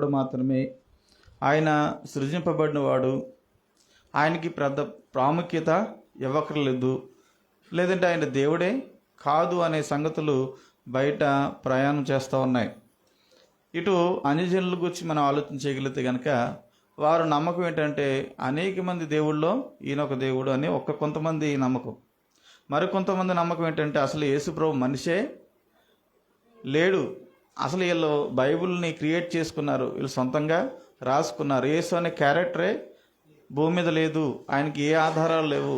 కుమారుడు మాత్రమే, ఆయన సృజింపబడినవాడు, ఆయనకి పెద్ద ప్రాముఖ్యత ఇవ్వక్కర్లేదు, లేదంటే ఆయన దేవుడే కాదు అనే సంగతులు బయట ప్రయాణం చేస్తూ ఉన్నాయి. ఇటు అన్యజనుల గురించి మనం ఆలోచన చేయగలిగితే కనుక వారు నమ్మకం ఏంటంటే అనేక మంది దేవుళ్ళలో ఈయనొక దేవుడు అని కొంతమంది నమ్మకం. మరికొంతమంది నమ్మకం ఏంటంటే అసలు యేసు ప్రభు మనిషే లేడు, అసలు వీళ్ళు బైబిల్ని క్రియేట్ చేసుకున్నారు, వీళ్ళు సొంతంగా రాసుకున్నారు, యేసు అనే క్యారెక్టరే భూమి మీద లేదు, ఆయనకి ఏ ఆధారాలు లేవు,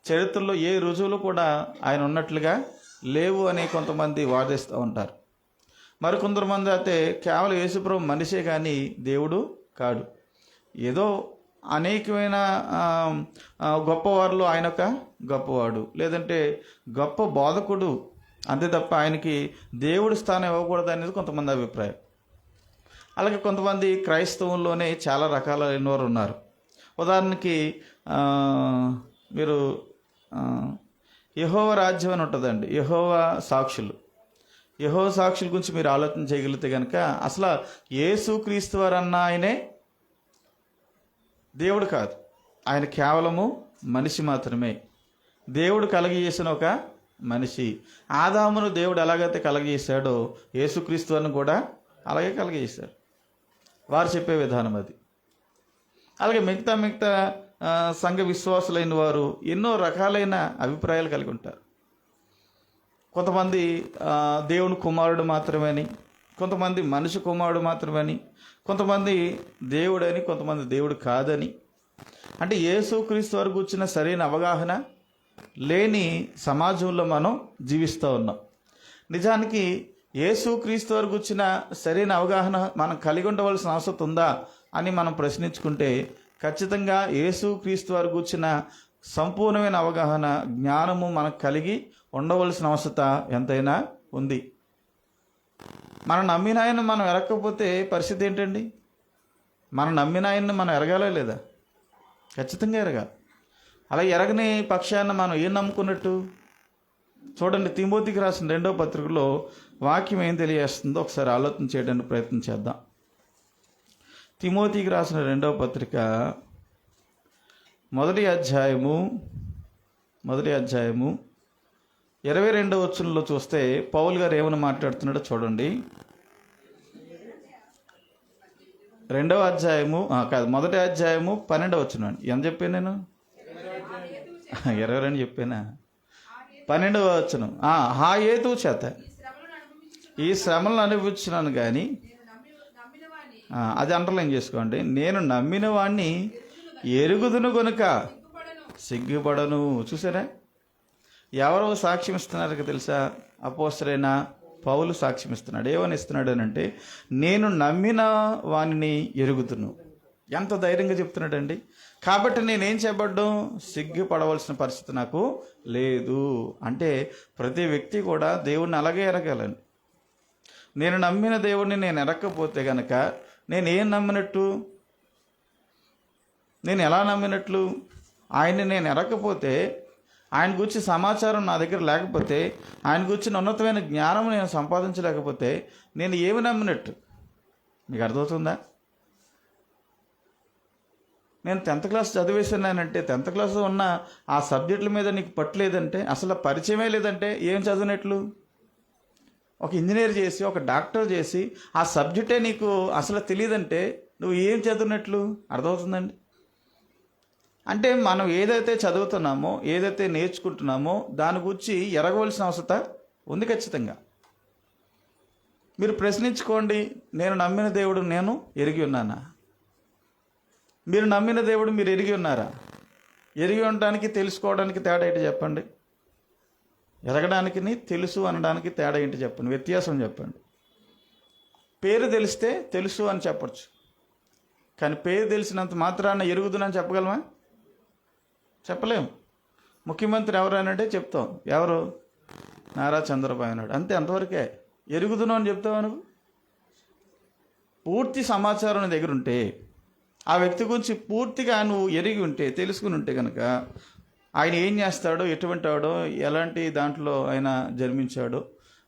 చరిత్రలో ఏ రుజువులు కూడా ఆయన ఉన్నట్లుగా లేవు అని కొంతమంది వాదిస్తూ ఉంటారు. మరికొంతమంది అయితే కేవలం యేసుప్రభు మనిషే కానీ దేవుడు కాడు, ఏదో అనేకమైన గొప్పవారిలో ఆయన ఒక గొప్పవాడు, లేదంటే గొప్ప బోధకుడు, అంతే తప్ప ఆయనకి దేవుడి స్థానం ఇవ్వకూడదు అనేది కొంతమంది అభిప్రాయం. అలాగే కొంతమంది క్రైస్తవంలోనే చాలా రకాలైన వారు ఉన్నారు. ఉదాహరణకి మీరు యెహోవా రాజ్యం అని ఉంటుందండి, యెహోవా సాక్షుల గురించి మీరు ఆలోచన చేయగలిగితే కనుక అసలు యేసుక్రీస్తు వారు అన్న ఆయనే దేవుడు కాదు, ఆయన కేవలము మనిషి మాత్రమే, దేవుడు కలగజేసిన ఒక మనిషి. ఆదామును దేవుడు ఎలాగైతే కలగజేశాడో యేసుక్రీస్తు వారిని కూడా అలాగే కలగజేశాడు, వారు చెప్పే విధానం అది. అలాగే మిగతా సంఘ విశ్వాసులైన వారు ఎన్నో రకాలైన అభిప్రాయాలు కలిగి ఉంటారు. కొంతమంది దేవుని కుమారుడు మాత్రమేని, కొంతమంది మనిషి కుమారుడు మాత్రమేని, కొంతమంది దేవుడని, కొంతమంది దేవుడు కాదని. అంటే యేసుక్రీస్తు వారి గురించిన సరైన అవగాహన లేని సమాజంలో మనం జీవిస్తూ ఉన్నాం. నిజానికి యేసుక్రీస్తు వారి గురించిన సరైన అవగాహన మనం కలిగి ఉండవలసిన అవసరం ఉందా అని మనం ప్రశ్నించుకుంటే ఖచ్చితంగా యేసుక్రీస్తు వారి గురించిన సంపూర్ణమైన అవగాహన, జ్ఞానము మనకు కలిగి ఉండవలసిన అవసరం ఎంతైనా ఉంది. మనం నమ్మిన ఆయన మనం ఎరగకపోతే పరిస్థితి ఏంటండి? మనం నమ్మిన ఆయన్ని మనం ఎరగాలా లేదా? ఖచ్చితంగా ఎరగాలి. అలా ఎరగని పక్షాన మనం ఏం నమ్ముకున్నట్టు? చూడండి, తిమోతికి రాసిన 2వ పత్రికలో వాక్యం ఏం తెలియజేస్తుందో ఒకసారి ఆలోచన చేయడానికి ప్రయత్నం చేద్దాం. తిమోతికి రాసిన 2వ పత్రిక 1వ అధ్యాయము 22వ వచనంలో చూస్తే పౌలు గారు ఏమని మాట్లాడుతున్నాడో చూడండి. 2వ అధ్యాయము కాదు 1వ అధ్యాయము 12వ వచనం. ఎంత చెప్పాను నేను? 22 చెప్పానా? 12వ వచనం. ఆ హేతువు చేత ఈ శ్రమలను అనుభవించున్నాను కానీ, అది అండర్లైన్ చేసుకోండి, నేను నమ్మిన వాణ్ణి ఎరుగుదును గనుక సిగ్గుపడను. చూసారా, ఎవరో సాక్ష్యం ఇస్తున్నారు తెలుసా? అపోస్తలుడైన పౌలు సాక్ష్యం ఇస్తున్నాడు. ఏమని ఇస్తున్నాడు అని అంటే, నేను నమ్మిన వాణ్ణి ఎరుగుదును. ఎంత ధైర్యంగా చెప్తున్నాడండి. కాబట్టి నేనేం చేయబడ్డం? సిగ్గుపడవలసిన పరిస్థితి నాకు లేదు. అంటే ప్రతి వ్యక్తి కూడా దేవుణ్ణి అలాగే ఎరగాలని. నేను నమ్మిన దేవుడిని నేను ఎరగకపోతే కనుక నేనేం నమ్మినట్టు? నేను ఎలా నమ్మినట్లు? ఆయన్ని నేను ఎరగకపోతే, ఆయన గురించి సమాచారం నా దగ్గర లేకపోతే, ఆయన గురించి ఉన్నతమైన జ్ఞానం నేను సంపాదించలేకపోతే నేను ఏమి నమ్మినట్టు? మీకు అర్థమవుతుందా? నేను 10th క్లాస్ చదివేసానంటే 10th క్లాస్లో ఉన్న ఆ సబ్జెక్టుల మీద నీకు పట్టలేదంటే, అసలు పరిచయమే లేదంటే ఏం చదివినట్లు? ఒక ఇంజనీర్ చేసి, ఒక డాక్టర్ చేసి ఆ సబ్జెక్టే నీకు అసలు తెలియదంటే నువ్వు ఏం చదివినట్లు? అర్థమవుతుందండి? అంటే మనం ఏదైతే చదువుతున్నామో, ఏదైతే నేర్చుకుంటున్నామో దాని గురించి ఎరగవలసిన అవసరం ఉంది ఖచ్చితంగా. మీరు ప్రశ్నించుకోండి, నేను నమ్మిన దేవుడు నేను ఎరిగి ఉన్నానా? మీరు నమ్మిన దేవుడు మీరు ఎరిగి ఉన్నారా? ఎరిగి ఉండడానికి తెలుసుకోవడానికి తేడా ఏంటి చెప్పండి? ఎరగడానికి తెలుసు అనడానికి తేడా ఏంటి చెప్పండి? వ్యత్యాసం చెప్పండి. పేరు తెలిస్తే తెలుసు అని చెప్పచ్చు, కానీ పేరు తెలిసినంత మాత్రాన ఎరుగుదునని చెప్పగలమా? చెప్పలేము. ముఖ్యమంత్రి ఎవరైనంటే చెప్తాం, ఎవరు? నారా చంద్రబాబు నాయుడు, అంతే, అంతవరకే. ఎరుగుదును అని చెప్తావు నువ్వు? పూర్తి సమాచారం నీ దగ్గర ఉంటే, ఆ వ్యక్తి గురించి పూర్తిగా నువ్వు ఎరిగి ఉంటే, తెలుసుకుని ఉంటే కనుక ఆయన ఏం చేస్తాడో, ఎటువంటి వాడో, ఎలాంటి దాంట్లో ఆయన జన్మించాడో,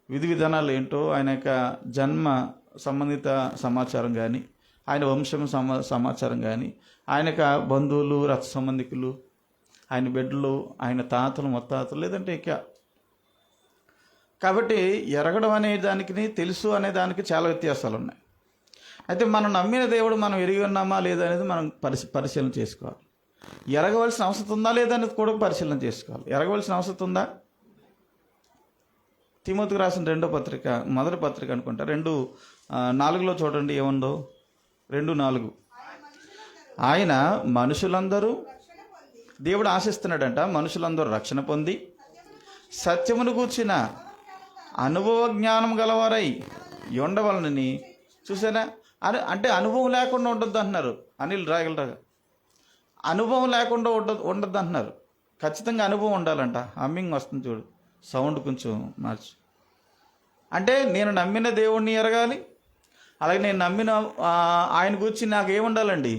విధి విధానాలు ఏంటో, ఆయన యొక్క జన్మ సంబంధిత సమాచారం కానీ, ఆయన వంశం సమాచారం కానీ, ఆయనకు బంధువులు, రక్త సంబంధికులు, ఆయన బిడ్డలు, ఆయన తాతలు, ముత్తాతలు, లేదంటే ఇక. కాబట్టి ఎరగడం అనే దానికి, తెలుసు అనే దానికి చాలా వ్యత్యాసాలు ఉన్నాయి. అయితే మనం నమ్మిన దేవుడు మనం ఎరిగి ఉన్నామా లేదా అనేది మనం పరిశీలన చేసుకోవాలి. ఎరగవలసిన అవసరం ఉందా లేదా అనేది కూడా పరిశీలన చేసుకోవాలి. ఎరగవలసిన అవసరం ఉందా? తిమోతికి రాసిన మొదటి పత్రిక అనుకుంటా 2:4 చూడండి ఏముందో. 2:4 ఆయన మనుషులందరూ, దేవుడు ఆశిస్తున్నాడంట, మనుషులందరూ రక్షణ పొంది సత్యమును గూర్చిన అనుభవ జ్ఞానం గలవారై ఉండవలనని. చూసారా? అంటే అనుభవం లేకుండా ఉండొద్దు అంటున్నారు అనిల్ రాయగలరాగా. అనుభవం లేకుండా ఉండొద్దు అంటున్నారు. ఖచ్చితంగా అనుభవం ఉండాలంట. హమ్మింగ్ వస్తుంది చూడు, సౌండ్ కొంచెం మార్చు. అంటే నేను నమ్మిన దేవుణ్ణి ఎరగాలి, అలాగే నేను నమ్మిన ఆయన గురించి నాకు ఏముండాలండి?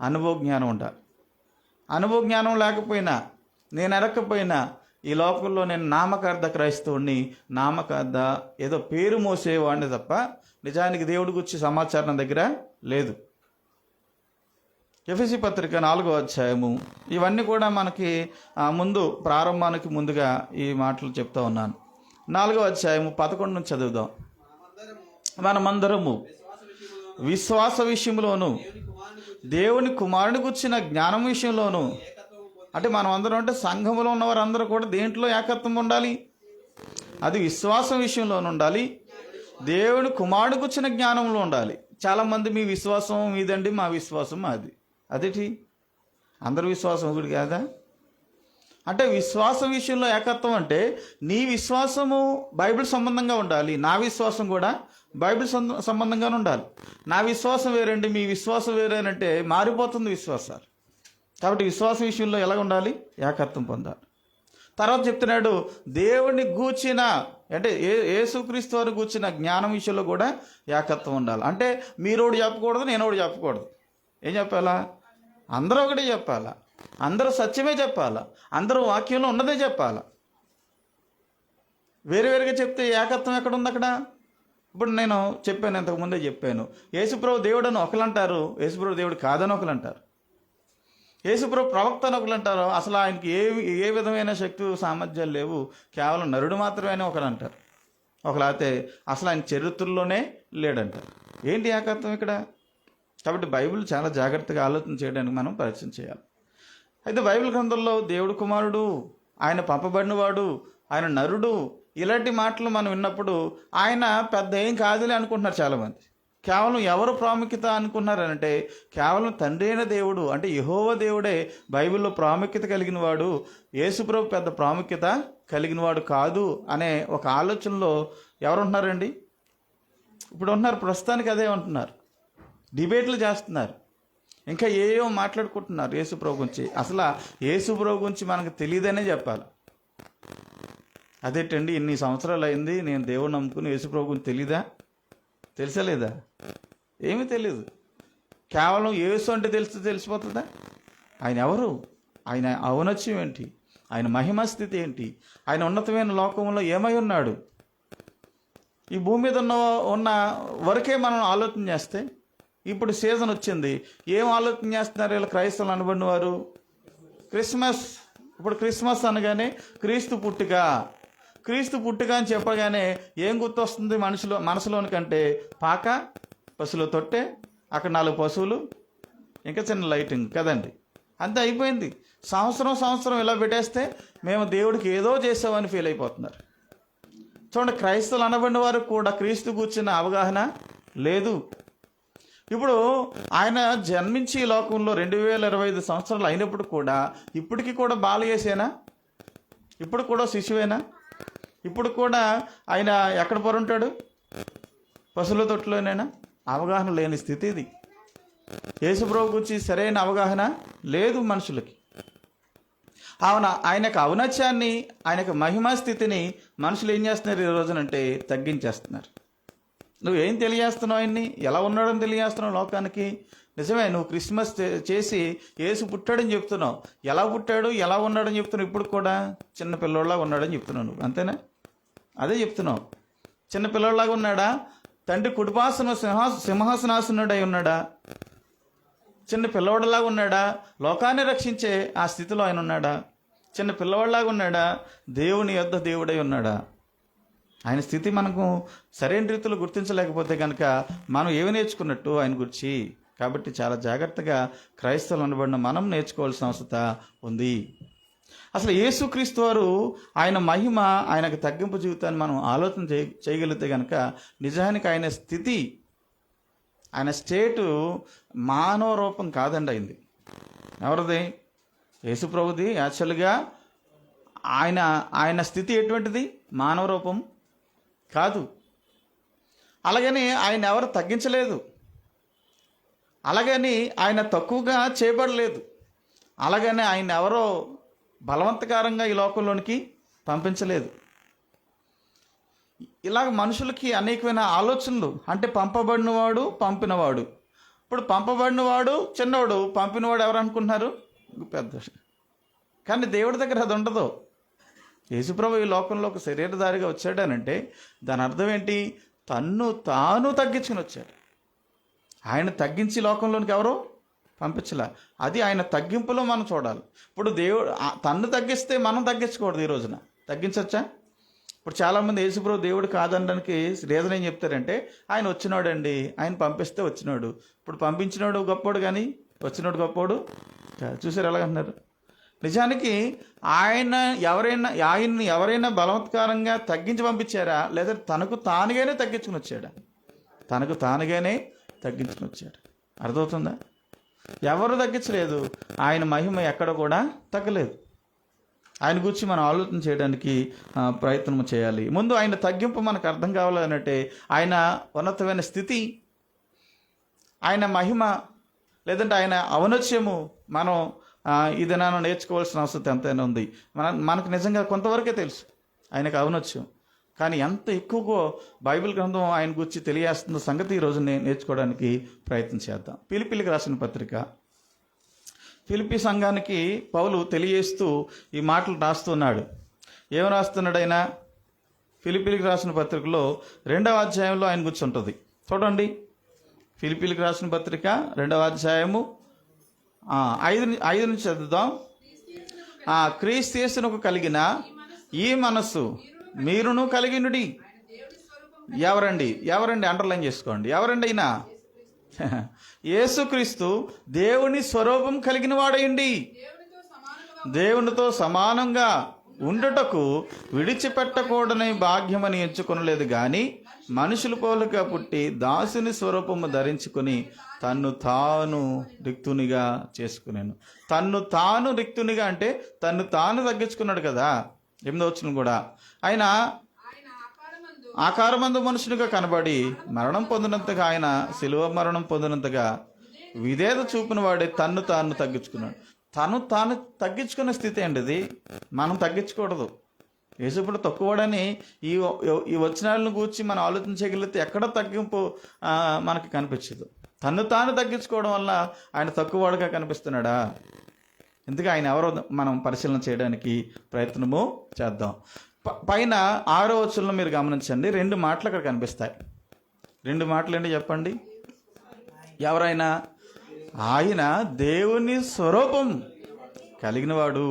అనుభవ జ్ఞానం ఉండాలి. అనుభవ జ్ఞానం లేకపోయినా, నేను ఎరగకపోయినా, ఈ లోకంలో నేను నామకార్థ క్రైస్తవుడిని, నామకార్థ ఏదో పేరు మోసేవాడిని తప్ప నిజానికి దేవుడి గురించి సమాచారం దగ్గర లేదు. ఎఫెసీ పత్రిక 4వ అధ్యాయము. ఇవన్నీ కూడా మనకి ప్రారంభానికి ముందుగా ఈ మాటలు చెప్తా ఉన్నాను. 4వ అధ్యాయము 11 నుంచి చదువుదాం. మనమందరము విశ్వాస విషయంలోను దేవుని కుమారుని గుర్చిన జ్ఞానం విషయంలోను, అంటే మనం అందరం అంటే సంఘంలో ఉన్నవారు అందరూ కూడా దేంట్లో ఏకత్వం ఉండాలి? అది విశ్వాసం విషయంలోనూ ఉండాలి, దేవుని కుమారుడు గుర్చిన జ్ఞానంలో ఉండాలి. చాలామంది మీ విశ్వాసం మీదండి, మా విశ్వాసం మాది. అదేంటి? అందరి విశ్వాసం ఒకటి కాదా? అంటే విశ్వాసం విషయంలో ఏకత్వం అంటే నీ విశ్వాసము బైబిల్ సంబంధంగా ఉండాలి, నా విశ్వాసం కూడా బైబిల్ సంబంధంగానే ఉండాలి. నా విశ్వాసం వేరండి, మీ విశ్వాసం వేరేనంటే మారిపోతుంది విశ్వాసాలు. కాబట్టి విశ్వాసం విషయంలో ఎలా ఉండాలి? ఏకత్వం పొందాలి. తర్వాత చెప్తున్నాడు దేవుని గూర్చిన, అంటే యేసుక్రీస్తు వారు గూర్చిన జ్ఞానం విషయంలో కూడా ఏకత్వం ఉండాలి. అంటే మీరోడు చెప్పకూడదు, నేనోడు చెప్పకూడదు. ఏం చెప్పాలా? అందరూ ఒకటే చెప్పాలా, అందరూ సత్యమే చెప్పాలా, అందరూ వాక్యంలో ఉన్నదే చెప్పాలా. వేరుగా చెప్తే ఏకత్వం ఎక్కడ ఉంది అక్కడ? ఇప్పుడు నేను చెప్పాను, ఇంతకుముందే చెప్పాను, యేసుప్రభు దేవుడు అని ఒకరు అంటారు, యేసుప్రభు దేవుడు కాదని ఒకరు అంటారు. యేసుప్రభు ప్రవక్త అని ఒకరు అంటారు, అసలు ఆయనకి ఏ విధమైన శక్తి సామర్థ్యాలు లేవు, కేవలం నరుడు మాత్రమే అని ఒకరు అంటారు. ఒకరైతే అసలు ఆయన చరిత్రలోనే లేడంటారు. ఏంటి ఏకత్వం ఇక్కడ? కాబట్టి బైబిల్ చాలా జాగ్రత్తగా ఆలోచన చేయడానికి మనం పరిచయం చేయాలి. అయితే బైబిల్ గ్రంథంలో దేవుడు కుమారుడు, ఆయన పంపబడినవాడు, ఆయన నరుడు, ఇలాంటి మాటలు మనం విన్నప్పుడు ఆయన పెద్ద ఏం కాదులే అనుకుంటున్నారు చాలామంది. కేవలం ఎవరు ప్రాముఖ్యత అనుకున్నారంటే కేవలం తండ్రి అయిన దేవుడు, అంటే యెహోవా దేవుడే బైబిల్లో ప్రాముఖ్యత కలిగిన వాడు, యేసుప్రభు పెద్ద ప్రాముఖ్యత కలిగిన వాడు కాదు అనే ఒక ఆలోచనలో ఎవరు ఉంటున్నారండి? ఇప్పుడు ఉంటున్నారు, ప్రస్తుతానికి అదే ఉంటున్నారు. డిబేట్లు చేస్తున్నారు, ఇంకా ఏవో మాట్లాడుకుంటున్నారు యేసుప్రభు గురించి. అసలు యేసుప్రభు గురించి మనకు తెలియదనే చెప్పాలి. అదేంటండి ఇన్ని సంవత్సరాలు అయింది నేను దేవుడు నమ్ముకుని యేసుప్రభు గురించి తెలీదా? తెలిసలేదా? ఏమీ తెలియదు. కేవలం యేసు అంటే తెలిసిపోతుందా? ఆయన ఎవరు, ఆయన ఔన్నత్యం ఏంటి, ఆయన మహిమ స్థితి ఏంటి, ఆయన ఉన్నతమైన లోకంలో ఏమై ఉన్నాడు, ఈ భూమి మీద ఉన్న వరకే మనం ఆలోచన చేస్తే, ఇప్పుడు సీజన్ వచ్చింది, ఏం ఆలోచన చేస్తున్నారు వీళ్ళు క్రైస్తవులు అనబడిన వారు? క్రిస్మస్. ఇప్పుడు క్రిస్మస్ అనగానే క్రీస్తు పుట్టుక అని చెప్పగానే ఏం గుర్తొస్తుంది మనసులోనికంటే? పాక, పశువుల తొట్టె, అక్కడ 4 పశువులు, ఇంకా చిన్న లైటింగ్ కదండి, అంతే అయిపోయింది. సంవత్సరం ఇలా పెట్టేస్తే మేము దేవుడికి ఏదో చేసామని ఫీల్ అయిపోతున్నారు. చూడండి, క్రైస్తవులు అనబడిన వారు కూడా క్రీస్తు కూర్చున్న అవగాహన లేదు. ఇప్పుడు ఆయన జన్మించి ఈ లోకంలో 2025 సంవత్సరాలు అయినప్పుడు కూడా ఇప్పటికీ కూడా బాలయేసేనా? ఇప్పుడు కూడా శిశువేనా? ఇప్పుడు కూడా ఆయన ఎక్కడ పొరుంటాడు? పశువుల తొట్టులోనేనా? అవగాహన లేని స్థితి ఇది. యేసుప్రభు గురించి సరైన అవగాహన లేదు మనుషులకి. ఆయనకు ఔన్నత్యాన్ని, ఆయనకు మహిమా స్థితిని మనుషులు ఏం చేస్తున్నారు ఈ రోజునంటే? తగ్గించేస్తున్నారు. నువ్వేం తెలియజేస్తున్నావు? ఆయన్ని ఎలా ఉన్నాడని తెలియజేస్తున్నావు లోకానికి? నిజమే, నువ్వు క్రిస్మస్ చేసి యేసు పుట్టాడని చెప్తున్నావు, ఎలా పుట్టాడు, ఎలా ఉన్నాడని చెప్తున్నావు. ఇప్పుడు కూడా చిన్న పిల్లోళ్ళలాగా ఉన్నాడని చెప్తున్నావు నువ్వు, అంతేనా? అదే చెప్తున్నావు. చిన్న పిల్లోళ్ళలాగా ఉన్నాడా? తండ్రి కుడిపాసన సింహాసనాసనుడై ఉన్నాడా? చిన్న పిల్లవాడిలాగా ఉన్నాడా? లోకాన్ని రక్షించే ఆ స్థితిలో ఆయన ఉన్నాడా? చిన్న పిల్లవాడిలాగా ఉన్నాడా? దేవుని యొద్ద దేవుడై ఉన్నాడా? ఆయన స్థితి మనకు సరైన రీతిలో గుర్తించలేకపోతే కనుక మనం ఏమి నేర్చుకున్నట్టు ఆయన గురించి. కాబట్టి చాలా జాగ్రత్తగా క్రైస్తవులు అనబడిన మనం నేర్చుకోవాల్సిన అవసరం ఉంది. అసలు యేసుక్రీస్తు వారు ఆయన మహిమ, ఆయనకు తగ్గింపు జీవితాన్ని మనం ఆలోచన చేయగలిగితే కనుక నిజానికి ఆయన స్థితి, ఆయన స్టేటు మానవ రూపం కాదండి. అయింది ఎవరిది? యేసు ప్రభుది. యాక్చువల్గా ఆయన స్థితి ఎటువంటిది? మానవ రూపం కాదు. అలాగని ఆయన ఎవరు తగ్గించలేదు, అలాగని ఆయన తక్కువగా చేయబడలేదు, అలాగని ఆయన ఎవరో బలవంతకరంగా ఈ లోకంలోనికి పంపించలేదు. ఇలాగ మనుషులకి అనేకమైన ఆలోచనలు. అంటే పంపబడినవాడు, పంపినవాడు. ఇప్పుడు పంపబడినవాడు చిన్నవాడు, పంపినవాడు ఎవరు అనుకుంటున్నారు? పెద్ద. కానీ దేవుడి దగ్గర అది ఉండదు. యేసుప్రభు ఈ లోకంలో ఒక శరీరధారిగా వచ్చాడనంటే దాని అర్థం ఏంటి? తన్ను తాను తగ్గించుకుని వచ్చాడు. ఆయన తగ్గించి లోకంలోనికి ఎవరు పంపించలే. అది ఆయన తగ్గింపులో మనం చూడాలి. ఇప్పుడు దేవుడు తన్ను తగ్గిస్తే మనం తగ్గించకూడదు. ఈ రోజున తగ్గించవచ్చా? ఇప్పుడు చాలామంది యేసుప్రభు దేవుడు కాదనడానికి రీజన్ ఏం చెప్తారంటే, ఆయన వచ్చినాడండి, ఆయన పంపిస్తే వచ్చినాడు. ఇప్పుడు పంపించినాడు గొప్పోడు కానీ వచ్చినాడు గొప్పోడు. చూసారు ఎలాగంటున్నారు? నిజానికి ఆయన్ని ఎవరైనా బలవత్కారంగా తగ్గించి పంపించారా, లేదా తనకు తానుగానే తగ్గించుకుని వచ్చాడా? తనకు తానుగానే తగ్గించుకుని వచ్చాడు. అర్థమవుతుందా? ఎవరు తగ్గించలేదు. ఆయన మహిమ ఎక్కడ కూడా తగ్గలేదు. ఆయన గురించి మనం ఆలోచన చేయడానికి ప్రయత్నం చేయాలి. ముందు ఆయన తగ్గింపు మనకు అర్థం కావాలంటే ఆయన ఉన్నతమైన స్థితి, ఆయన మహిమ, లేదంటే ఆయన ఔన్నత్యము మనం ఈ దినాన నేర్చుకోవాల్సిన అవసరం ఎంతైనా ఉంది. మనకు నిజంగా కొంతవరకే తెలుసు ఆయనకు ఔన్నత్యం. కానీ ఎంత ఎక్కువగా బైబిల్ గ్రంథం ఆయన గురించి తెలియజేస్తున్న సంగతి ఈరోజు నేర్చుకోవడానికి ప్రయత్నం చేద్దాం. ఫిలిప్పీలకు రాసిన పత్రిక, ఫిలిప్పీ సంఘానికి పౌలు తెలియజేస్తూ ఈ మాటలు రాస్తున్నాడు. ఏం రాస్తున్నాడు ఆయన? ఫిలిప్పీలకు రాసిన పత్రికలో 2వ అధ్యాయంలో ఆయన గురించి ఉంటుంది. చూడండి, ఫిలిప్పీలకు రాసిన పత్రిక 2వ అధ్యాయము 5 నుంచి చదువుదాం. క్రీస్తు యేసునకు కలిగిన ఈ మనస్సు మీరును కలిగినుడి. ఎవరండి అండర్లైన్ చేసుకోండి. ఎవరండి అయినా? యేసుక్రీస్తు దేవుని స్వరూపం కలిగిన వాడయండి. దేవునితో సమానంగా ఉండుటకు విడిచిపెట్టకూడని భాగ్యమని ఎంచుకొనలేదు కానీ మనుషుల పోలిక పుట్టి దాసుని స్వరూపము ధరించుకుని తన్ను తాను రిక్తునిగా చేసుకున్నాను. తన్ను తాను రిక్తునిగా అంటే తన్ను తాను తగ్గించుకున్నాడు కదా. 8వ వచనం కూడా ఆయన ఆకారమందు మనుషునిగా కనబడి మరణం పొందినంతగా, ఆయన శిలువ మరణం పొందినంతగా విధేయత చూపిన వాడే తన్ను తాను తగ్గించుకున్నాడు. తను తాను తగ్గించుకున్న స్థితి అండి ఇది. మనం తగ్గించకూడదు. యేసుప్రభు తక్కువడని ఈ వచనాలను గూర్చి మనం ఆలోచన చేయగలిగితే ఎక్కడ తగ్గింపు మనకి కనిపించదు. తన్ను తాను తగ్గించుకోవడం వల్ల ఆయన తక్కువవాడుగా కనిపిస్తున్నాడా? ఎందుకు ఆయన ఎవరో మనం పరిశీలన చేయడానికి ప్రయత్నము చేద్దాం. పైన 6వ వచనంలో మీరు గమనించండి, 2 మాటలు అక్కడ కనిపిస్తాయి. 2 మాటలు ఏంటి చెప్పండి? ఎవరైనా ఆయన దేవుని స్వరూపం కలిగినవాడు,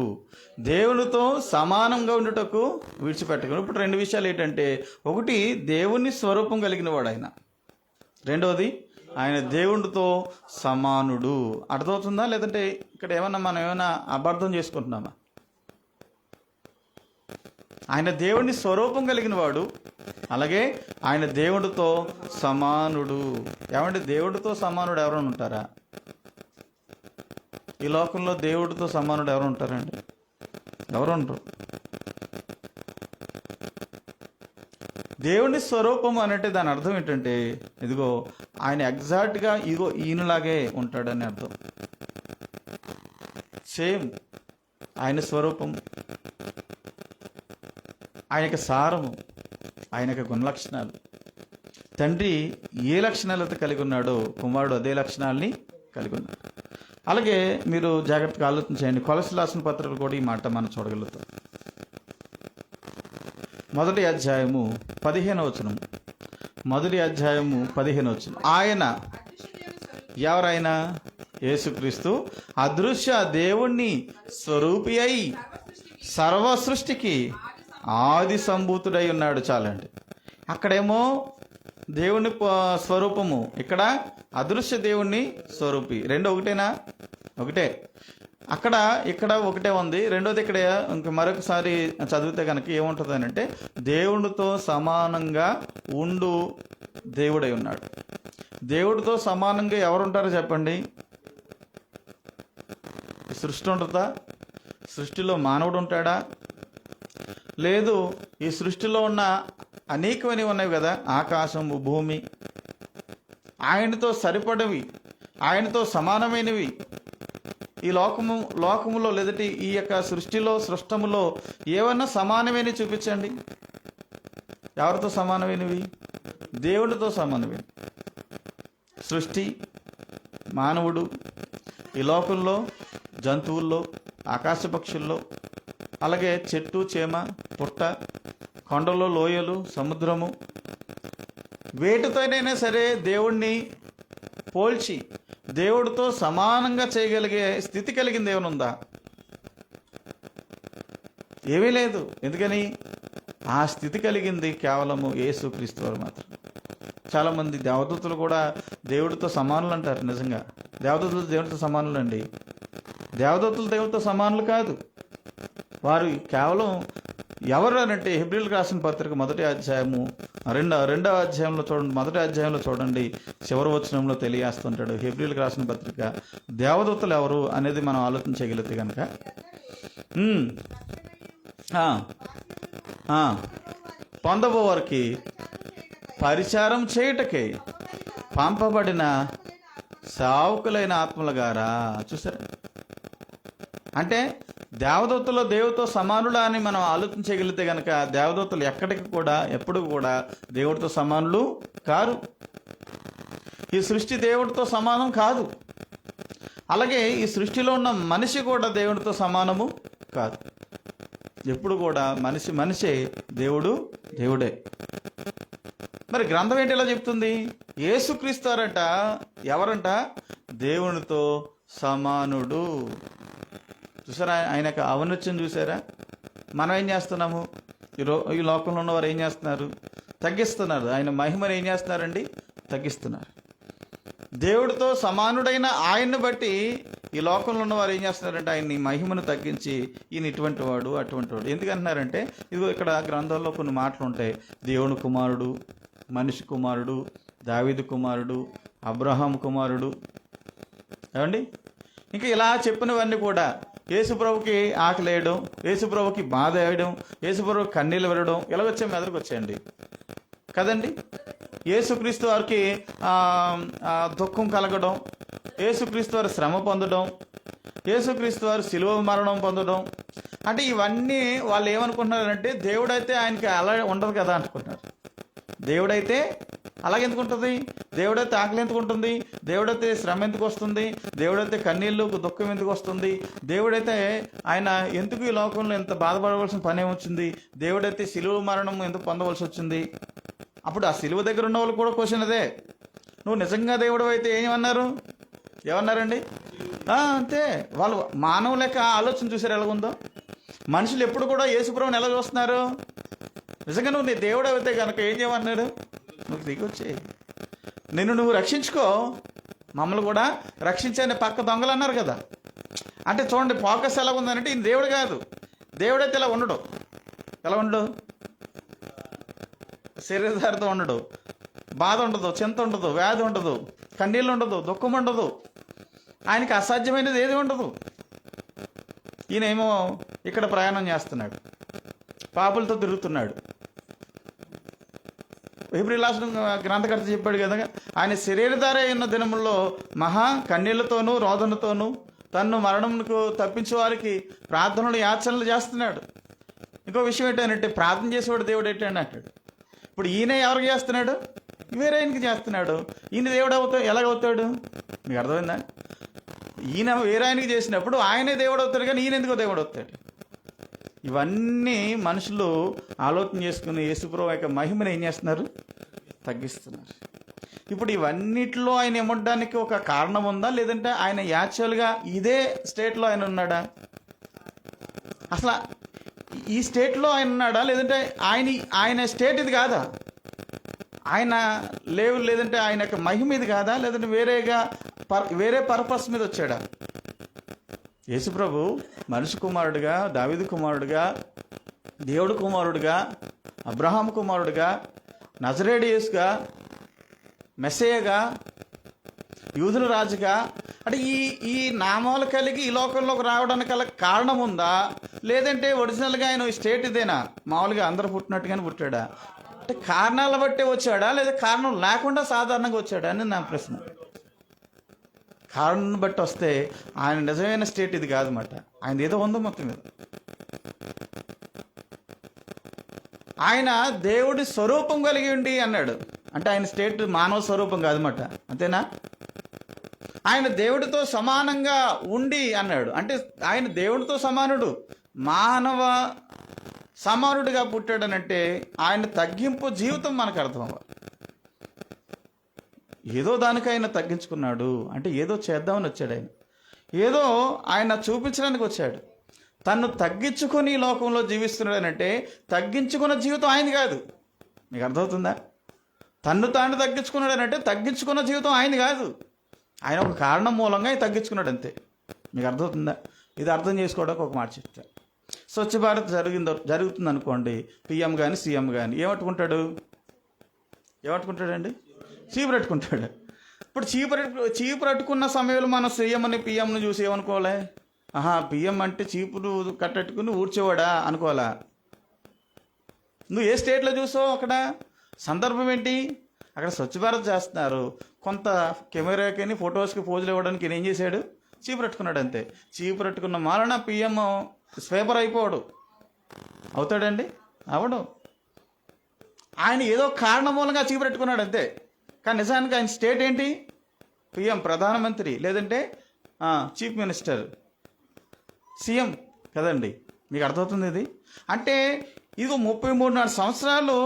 దేవునితో సమానంగా ఉండుటకు విడిచిపెట్టుకుని. ఇప్పుడు 2 విషయాలు ఏంటంటే, ఒకటి దేవుని స్వరూపం కలిగినవాడు ఆయన, రెండవది ఆయన దేవునితో సమానుడు. అర్థమవుతుందా? లేదంటే ఇక్కడ మనం ఏమైనా అపార్థం చేసుకుంటున్నామా? ఆయన దేవుని స్వరూపం కలిగిన వాడు, అలాగే ఆయన దేవుడితో సమానుడు. ఏమంటే దేవుడితో సమానుడు ఎవరైనా ఉంటారా? ఈ లోకంలో దేవుడితో సమానుడు ఎవరు ఉంటారండి? ఎవరు ఉండరు. దేవుని స్వరూపం అంటే దాని అర్థం ఏంటంటే, ఇదిగో ఆయన ఎగ్జాక్ట్గా ఈయనలాగే ఉంటాడని అర్థం. సేమ్ ఆయన స్వరూపం, ఆయన యొక్క సారము, ఆయన యొక్క గుణలక్షణాలు. తండ్రి ఏ లక్షణాలతో కలిగి ఉన్నాడో కుమారుడు అదే లక్షణాలని కలిగి ఉన్నాడు. అలాగే మీరు జాగ్రత్తగా ఆలోచన చేయండి. కొలస్సీయులకు రాసిన పత్రికలు కూడా ఈ మాట మనం చూడగలుగుతాం. 1వ అధ్యాయము 15వ వచనం. మొదటి అధ్యాయము 15 ఆయన, ఎవరైనా యేసుక్రీస్తు అదృశ్య దేవుణ్ణి స్వరూపి అయి సర్వ సృష్టికి ఆది సంభూతుడై ఉన్నాడు. చాలండి. అక్కడేమో దేవుని స్వరూపము, ఇక్కడ అదృశ్య దేవుణ్ణి స్వరూపి. రెండు ఒకటేనా? ఒకటే. ఇక్కడ ఒకటే ఉంది. రెండోది ఇక్కడ ఇంక మరొకసారి చదివితే కనుక ఏముంటుంది అని అంటే, దేవుడితో సమానంగా ఉండు దేవుడై ఉన్నాడు. దేవుడితో సమానంగా ఎవరుంటారో చెప్పండి? సృష్టి ఉంటుందా? సృష్టిలో మానవుడు ఉంటాడా? లేదు. ఈ సృష్టిలో ఉన్న అనేకమైనవి ఉన్నాయి కదా, ఆకాశము, భూమి, ఆయనతో సరిపడవి, ఆయనతో సమానమైనవి ఈ లోకములో లేదంటే ఈ యొక్క సృష్టములో ఏమన్నా సమానమైనవి చూపించండి. ఎవరితో సమానమైనవి? దేవుడితో సమానమైనవి. సృష్టి, మానవుడు, ఈ లోకంలో జంతువుల్లో, ఆకాశ పక్షుల్లో, అలాగే చెట్టు, చేమ, పుట్ట, కొండలు, లోయలు, సముద్రము, వేటితోనైనా సరే దేవుణ్ణి పోల్చి దేవుడితో సమానంగా చేయగలిగే స్థితి కలిగింది ఏమైనా ఉందా? ఏమీ లేదు. ఎందుకని? ఆ స్థితి కలిగింది కేవలము యేసుక్రీస్తు వారు మాత్రం. చాలామంది దేవదూతలు కూడా దేవుడితో సమానులు అంటారు. నిజంగా దేవదూతలు దేవుడితో సమానులు అండి. దేవదూతలు దేవుడితో సమానులు కాదు. వారు కేవలం ఎవరు అనంటే, హెబ్రీయులకు రాసిన పత్రిక మొదటి అధ్యాయము రెండవ అధ్యాయంలో చూడండి, మొదటి అధ్యాయంలో చూడండి, చివరి వచనంలో తెలియజేస్తుంటాడు. హెబ్రీయులకు రాసిన పత్రిక దేవదూతలు ఎవరు అనేది మనం ఆలోచించగలిగితే కనుక, పొందబోవారికి పరిచారం చేయుటకే పంపబడిన సావుకులైన ఆత్మల గారా. చూసారా? అంటే దేవదూతలు దేవుడితో సమానులా అని మనం ఆలోచించగలిగితే కనుక, దేవదూతలు ఎక్కడికి కూడా ఎప్పుడు కూడా దేవుడితో సమానులు కారు. ఈ సృష్టి దేవుడితో సమానం కాదు. అలాగే ఈ సృష్టిలో ఉన్న మనిషి కూడా దేవుడితో సమానము కాదు. ఎప్పుడు కూడా మనిషే, దేవుడు దేవుడే. మరి గ్రంథం ఏంటి ఇలా చెప్తుంది? యేసుక్రీస్తువారట ఎవరంట? దేవునితో సమానుడు. చూసారా? ఆయనకు ఔన్నత్యం చూసారా? మనం ఏం చేస్తున్నాము? ఈ లోకంలో ఉన్నవారు ఏం చేస్తున్నారు? తగ్గిస్తున్నారు. ఆయన మహిమను ఏం చేస్తున్నారండి? తగ్గిస్తున్నారు. దేవుడితో సమానుడైన ఆయన్ని బట్టి ఈ లోకంలో ఉన్నవారు ఏం చేస్తున్నారంటే, ఆయన్ని మహిమను తగ్గించి ఈయన ఇటువంటి వాడు, అటువంటి వాడు. ఎందుకంటున్నారంటే, ఇదిగో ఇక్కడ గ్రంథంలో కొన్ని మాటలు ఉంటాయి. దేవుని కుమారుడు, మనిషి కుమారుడు, దావీదు కుమారుడు, అబ్రహాం కుమారుడు, ఏమండి? ఇంకా ఇలా చెప్పినవన్నీ కూడా యేసుప్రభుకి ఆకలేయడం, యేసుప్రభుకి బాధ వేయడం, యేసుప్రభుకి కన్నీళ్ళు వెళ్ళడం, ఎలాగొచ్చే మెదడుకు వచ్చాయండి కదండి. యేసుక్రీస్తు వారికి దుఃఖం కలగడం, యేసుక్రీస్తు వారు శ్రమ పొందడం, యేసుక్రీస్తు వారు శిలువ మరణం పొందడం, అంటే ఇవన్నీ వాళ్ళు ఏమనుకుంటున్నారంటే, దేవుడైతే ఆయనకి అలా ఉండదు కదా అనుకుంటున్నారు. దేవుడైతే అలాగెందుకు ఉంటుంది? దేవుడైతే ఆకలి ఎందుకు ఉంటుంది? దేవుడైతే శ్రమ ఎందుకు వస్తుంది? దేవుడైతే కన్నీళ్ళు, దుఃఖం ఎందుకు వస్తుంది? దేవుడైతే ఆయన ఎందుకు ఈ లోకంలో ఎంత బాధపడవలసిన పని ఏమొచ్చింది? దేవుడైతే శిలువ మరణం ఎందుకు పొందవలసి వచ్చింది? అప్పుడు ఆ శిలువ దగ్గర ఉన్న వాళ్ళు కూడా క్వశ్చన్ అదే. నువ్వు నిజంగా దేవుడు అయితే ఏమన్నారండి? అంతే. వాళ్ళు మానవ లెక్క ఆలోచన చూసారు ఎలాగుందో. మనుషులు ఎప్పుడు కూడా యేసుప్రభుని ఎలా చూస్తున్నారు? నిజంగా నువ్వు నీ దేవుడు అయితే కనుక ఏం చేయమన్నాడు? నువ్వు దిగొచ్చే, నిన్ను నువ్వు రక్షించుకో, మమ్మల్ని కూడా రక్షించని పక్క దొంగలు అన్నారు కదా. అంటే చూడండి, ఫోకస్ ఎలా ఉందనంటే, ఈయన దేవుడు కాదు. దేవుడైతే ఇలా ఉండడు. ఎలా ఉండడు? శరీరధారితో ఉండడు. బాధ ఉండదు, చింత ఉండదు, వ్యాధి ఉండదు, కన్నీళ్ళు ఉండదు, దుఃఖం ఉండదు. ఆయనకి అసాధ్యమైనది ఏది ఉండదు. ఈయనేమో ఇక్కడ ప్రయాణం చేస్తున్నాడు, పాపులతో తిరుగుతున్నాడు. హెబ్రీయుల గ్రంథకర్త చెప్పాడు కదా, ఆయన శరీరధారి అయిన దినముల్లో మహా కన్నీళ్లతోనూ రోదనతోనూ తన్ను మరణమునకు తప్పించే వారికి ప్రార్థనలు, యాచనలు చేస్తున్నాడు. ఇంకో విషయం ఏంటంటే, ప్రార్థన చేసేవాడు దేవుడు ఏంటంటే అంటాడు. ఇప్పుడు ఈయన ఎవరికి చేస్తున్నాడు? వేరే ఆయనకి చేస్తున్నాడు. ఈయన దేవుడు ఎలాగవుతాడు? మీకు అర్థమైందా? ఈయన వేరే ఆయనకి చేసినప్పుడు ఆయనే దేవుడు అవుతాడు, కానీ ఈయన ఎందుకో దేవుడు అవుతాడు. ఇవన్నీ మనుషులు ఆలోచన చేసుకుని యేసుప్రభు యొక్క మహిమను ఏం చేస్తున్నారు? తగ్గిస్తున్నారు. ఇప్పుడు ఇవన్నిటిలో ఆయన ఇవ్వడానికి ఒక కారణం ఉందా, లేదంటే ఆయన యాక్చువల్గా ఇదే స్టేట్లో ఆయన ఉన్నాడా? అసలు ఈ స్టేట్లో ఆయన ఉన్నాడా, లేదంటే ఆయన స్టేట్ ఇది కాదా? ఆయన లేదంటే ఆయన యొక్క మహిమ ఇది కాదా, లేదంటే వేరే పర్పస్ మీద వచ్చాడా? యేసుప్రభు మనిషి కుమారుడిగా, దావీదు కుమారుడిగా, దేవుడు కుమారుడిగా, అబ్రహాం కుమారుడిగా, నజరేయుడు యేసుగా, మెస్సయ్యగా, యూదుల రాజుగా, అంటే ఈ నామాలు కలిగి ఈ లోకంలోకి రావడానికి గల కారణం ఉందా, లేదంటే ఒరిజినల్గా ఆయన స్టేట్ ఇదేనా, మామూలుగా అందరూ పుట్టినట్టుగానే పుట్టాడా? అంటే కారణాల బట్టే వచ్చాడా, లేదా కారణం లేకుండా సాధారణంగా వచ్చాడా అని నా ప్రశ్న. కారణం బట్టి వస్తే ఆయన నిజమైన స్టేట్ ఇది కాదన్నమాట. ఆయన ఏదో ఉందో మొత్తం మీద. ఆయన దేవుడి స్వరూపం కలిగి ఉండి అన్నాడు అంటే ఆయన స్టేట్ మానవ స్వరూపం కాదన్నమాట, అంతేనా? ఆయన దేవుడితో సమానంగా ఉండి అన్నాడు అంటే ఆయన దేవుడితో సమానుడు, మానవ సమానుడిగా పుట్టాడనంటే ఆయన తగ్గింపు జీవితం మనకు అర్థం అవ్వాలి. ఏదో దానికి ఆయన తగ్గించుకున్నాడు అంటే ఏదో చేద్దామని వచ్చాడు. ఏదో ఆయన చూపించడానికి వచ్చాడు. తను తగ్గించుకొని ఈ లోకంలో జీవిస్తున్నాడనంటే తగ్గించుకున్న జీవితం ఆయనది కాదు. మీకు అర్థమవుతుందా? తాను తగ్గించుకున్నాడనంటే తగ్గించుకున్న జీవితం ఆయనది కాదు. ఆయన ఒక కారణం మూలంగా తగ్గించుకున్నాడు అంతే. మీకు అర్థమవుతుందా? ఇది అర్థం చేసుకోవడానికి ఒక మాట చెప్తాను. స్వచ్ఛ భారత్ జరుగుతుంది అనుకోండి, పిఎం కానీ సీఎం కానీ ఏమట్టుకుంటాడండి? చీపు పెట్టుకుంటాడు. ఇప్పుడు చీపు పెట్టుకున్న సమయంలో మనం సీఎంని పిఎంను చూసి ఏమనుకోవాలి? పిఎం అంటే చీపులు కట్టెట్టుకుని ఊడ్చేవాడా అనుకోవాలా? నువ్వు ఏ స్టేట్లో చూసావు? అక్కడ సందర్భం ఏంటి? అక్కడ స్వచ్ఛ భారత్ చేస్తున్నారు. కొంత కెమెరాకి ఫొటోస్కి పోజులు ఇవ్వడానికి ఏం చేశాడు? చీపు పెట్టుకున్నాడు అంతే. చీపు పెట్టుకున్న మాలన పిఎం స్వేపర్ అయిపోడు అవుతాడండి? అవడు. ఆయన ఏదో కారణం మూలంగా చీపు పెట్టుకున్నాడు అంతే. కానీ నిజానికి ఆయన స్టేట్ ఏంటి? పిఎం, ప్రధానమంత్రి, లేదంటే చీఫ్ మినిస్టర్, సీఎం కదండి. మీకు అర్థమవుతుంది ఇది? అంటే ఇగో 33 సంవత్సరాలు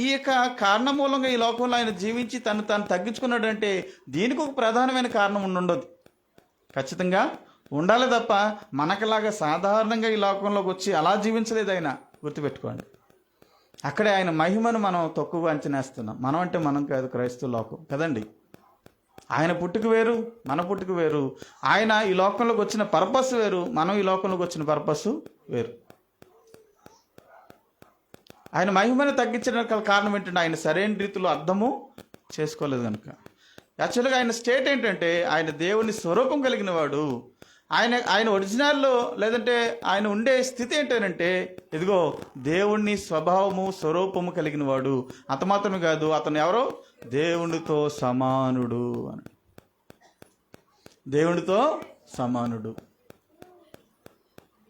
ఈ యొక్క కారణం మూలంగా ఈ లోకంలో ఆయన జీవించి తను తగ్గించుకున్నాడంటే దీనికి ఒక ప్రధానమైన కారణం ఉండదు. ఖచ్చితంగా ఉండాలి తప్ప మనకులాగా సాధారణంగా ఈ లోకంలోకి వచ్చి అలా జీవించలేదు ఆయన. గుర్తుపెట్టుకోండి. అక్కడే ఆయన మహిమను మనం తక్కువగా అంచనేస్తున్నాం. మనం అంటే మనం కాదు, క్రైస్తవ లోకం కదండి. ఆయన పుట్టుక వేరు, మన పుట్టుక వేరు. ఆయన ఈ లోకంలోకి వచ్చిన పర్పస్ వేరు, మనం ఈ లోకంలోకి వచ్చిన పర్పస్ వేరు. ఆయన మహిమను తగ్గించడానికి కారణం ఏంటంటే ఆయన సరైన రీతిలో అర్థము చేసుకోలేదు కనుక. యాక్చువల్గా ఆయన స్టేట్ ఏంటంటే ఆయన దేవుని స్వరూపం కలిగిన వాడు. ఆయన ఒరిజినల్లో లేదంటే ఆయన ఉండే స్థితి ఏంటంటే ఇదిగో దేవుణ్ణి స్వభావము స్వరూపము కలిగిన వాడు. అంత మాత్రమే కాదు, అతను ఎవరో దేవునితో సమానుడు అని. దేవునితో సమానుడు.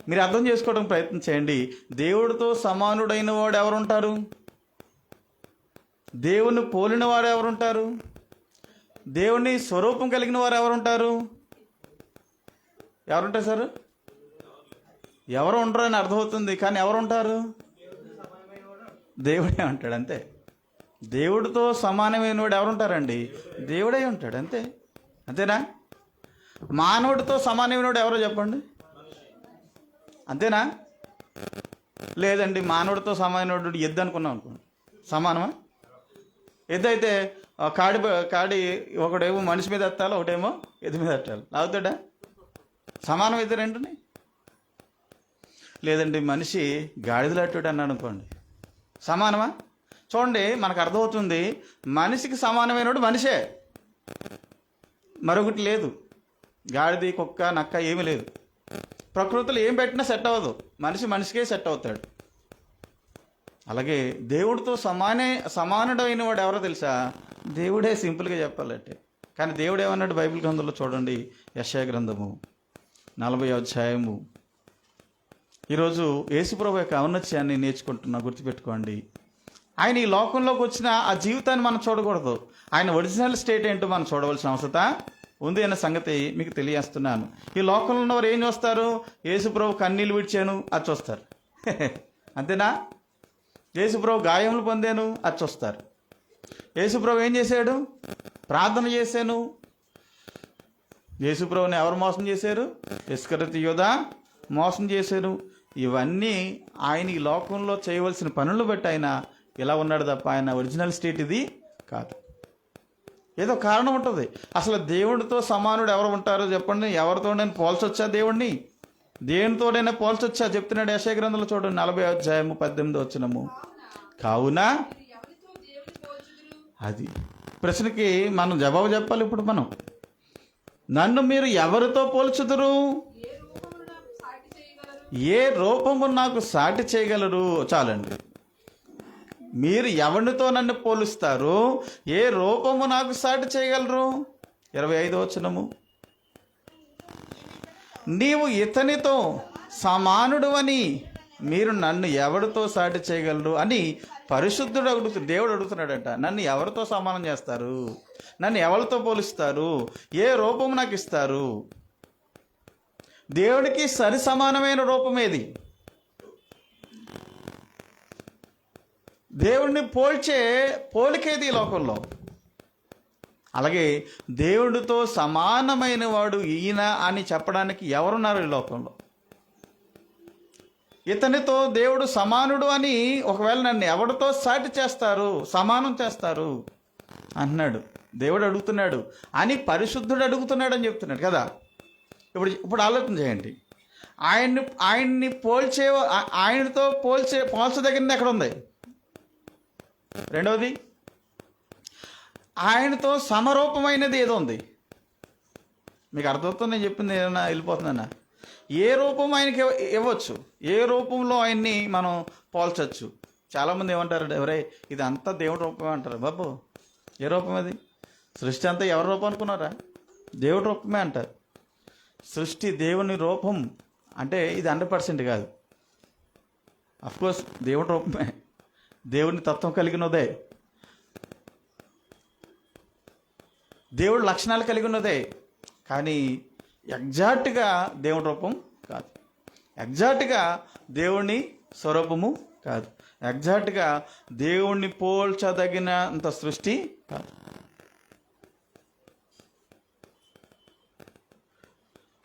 మీరు అర్థం చేసుకోవడానికి ప్రయత్నం చేయండి. దేవుడితో సమానుడైన వాడు ఎవరుంటారు? దేవుని పోలిన వారు ఎవరుంటారు? దేవుని స్వరూపం కలిగిన వారు ఎవరుంటారు? ఎవరుంటారు సార్? ఎవరు ఉండరు అని అర్థమవుతుంది, కానీ ఎవరుంటారు? దేవుడే ఉంటాడు అంతే. దేవుడితో సమానమైన వాడు ఎవరుంటారండి? దేవుడే ఉంటాడు అంతే. అంతేనా? మానవుడితో సమానమైన వాడు ఎవరో చెప్పండి. అంతేనా? లేదండి, మానవుడితో సమానమైన ఎద్దు అనుకున్నాం అనుకోండి, సమానమా? ఎద్దు అయితే కాడి ఒకటేమో మనిషి మీద ఎత్తాలి, ఒకటేమో ఎద్దు మీద ఎత్తాలి. అవుతాడా? సమానం అయితే రెండుని. లేదండి, మనిషి గాడిదలాట్టాడు అన్నాడు అనుకోండి, సమానమా? చూడండి, మనకు అర్థమవుతుంది. మనిషికి సమానమైనడు మనిషే, మరొకటి లేదు. గాడిది, కుక్క, నక్క ఏమీ లేదు. ప్రకృతిలో ఏం పెట్టినా సెట్ అవ్వదు, మనిషికే సెట్ అవుతాడు. అలాగే దేవుడితో సమానుడైన వాడు ఎవరో తెలుసా? దేవుడే, సింపుల్గా చెప్పాలంటే. కానీ దేవుడు ఏమన్నాడు బైబిల్ గ్రంథంలో? చూడండి, యెషయా గ్రంథము 40వ అధ్యాయము. ఈరోజు యేసుప్రభు యొక్క ఔన్నత్యాన్ని నేర్చుకుంటున్నా, గుర్తుపెట్టుకోండి. ఆయన ఈ లోకంలోకి వచ్చిన ఆ జీవితాన్ని మనం చూడకూడదు. ఆయన ఒరిజినల్ స్టేట్ ఏంటో మనం చూడవలసిన అవసరం ఉంది అన్న సంగతి మీకు తెలియజేస్తున్నాను. ఈ లోకంలో ఉన్నవారు ఏం చూస్తారు? యేసుప్రభు కన్నీళ్ళు విడిచాను అది చూస్తారు. అంతేనా? యేసుప్రభు గాయములు పొందాను అది చూస్తారు. యేసుప్రభు ఏం చేశాడు? ప్రార్థన చేశాను. యేసుప్రభుని ఎవరు మోసం చేశారు? ఇస్కరియోతు యూదా మోసం చేశారు. ఇవన్నీ ఆయన ఈ లోకంలో చేయవలసిన పనులు బట్టి ఆయన ఇలా ఉన్నాడు తప్ప ఆయన ఒరిజినల్ స్టేట్ ఇది కాదు. ఏదో కారణం ఉంటుంది. అసలు దేవుడితో సమానుడు ఎవరు ఉంటారో చెప్పండి. ఎవరితోనైనా పోల్చొచ్చా? దేవుణ్ణి దేనితోడైనా పోల్చొచ్చా? చెప్తున్నాడు యెషయా గ్రంథంలో చూడండి 40వ అధ్యాయము 18వ వచనము. కావున అది ప్రశ్నకి మనం జవాబు చెప్పాలి. ఇప్పుడు మనం, నన్ను మీరు ఎవరితో పోల్చుదురు? ఏ రూపము నాకు సాటి చేయగలరు? చాలండి. మీరు ఎవరితో నన్ను పోలుస్తారు? ఏ రూపము నాకు సాటి చేయగలరు? 25వ వచనము. నీవు ఇతనితో సమానుడు అని మీరు నన్ను ఎవరితో సాటి చేయగలరు అని పరిశుద్ధుడు దేవుడు అడుగుతున్నాడట. నన్ను ఎవరితో సమానం చేస్తారు? నన్ను ఎవరితో పోలుస్తారు? ఏ రూపం నాకు ఇస్తారు? దేవుడికి సరి సమానమైన రూపం ఏది? దేవుడిని పోల్చే పోలికేది ఈ లోకంలో? అలాగే దేవుడితో సమానమైన వాడు ఈయన అని చెప్పడానికి ఎవరున్నారు ఈ లోకంలో? ఇతనితో దేవుడు సమానుడు అని ఒకవేళ నన్ను ఎవరితో సాటి చేస్తారు, సమానం చేస్తారు అంటున్నాడు. దేవుడు అడుగుతున్నాడు అని పరిశుద్ధుడు అడుగుతున్నాడు అని చెప్తున్నాడు కదా. ఇప్పుడు ఆలోచన చేయండి. ఆయన్ని ఆయనతో పోల్చదగినది ఎక్కడ ఉంది? రెండవది, ఆయనతో సమరూపమైనది ఏదో ఉంది. మీకు అర్థమవుతుంది నేను చెప్పింది? ఏదైనా వెళ్ళిపోతుందన్నా? ఏ రూపం ఆయనకి ఇవ్వచ్చు, ఏ రూపంలో ఆయన్ని మనం పోల్చవచ్చు. చాలామంది ఏమంటారు, ఎవరే ఇది అంతా దేవుడి రూపమే అంటారు. బాబు, ఏ రూపం అది? సృష్టి అంతా ఎవరి రూపం అనుకున్నారా? దేవుడి రూపమే అంటారు. సృష్టి దేవుని రూపం అంటే ఇది 100% కాదు. అఫ్కోర్స్ దేవుడి రూపమే, దేవుని తత్వం కలిగినదే, దేవుడి లక్షణాలు కలిగి ఉన్నదే. కానీ ఎగ్జాక్ట్గా దేవుడి రూపం కాదు, ఎగ్జాక్ట్గా దేవుని స్వరూపము కాదు, ఎగ్జాక్ట్గా దేవుణ్ణి పోల్చదగినంత సృష్టి కాదు.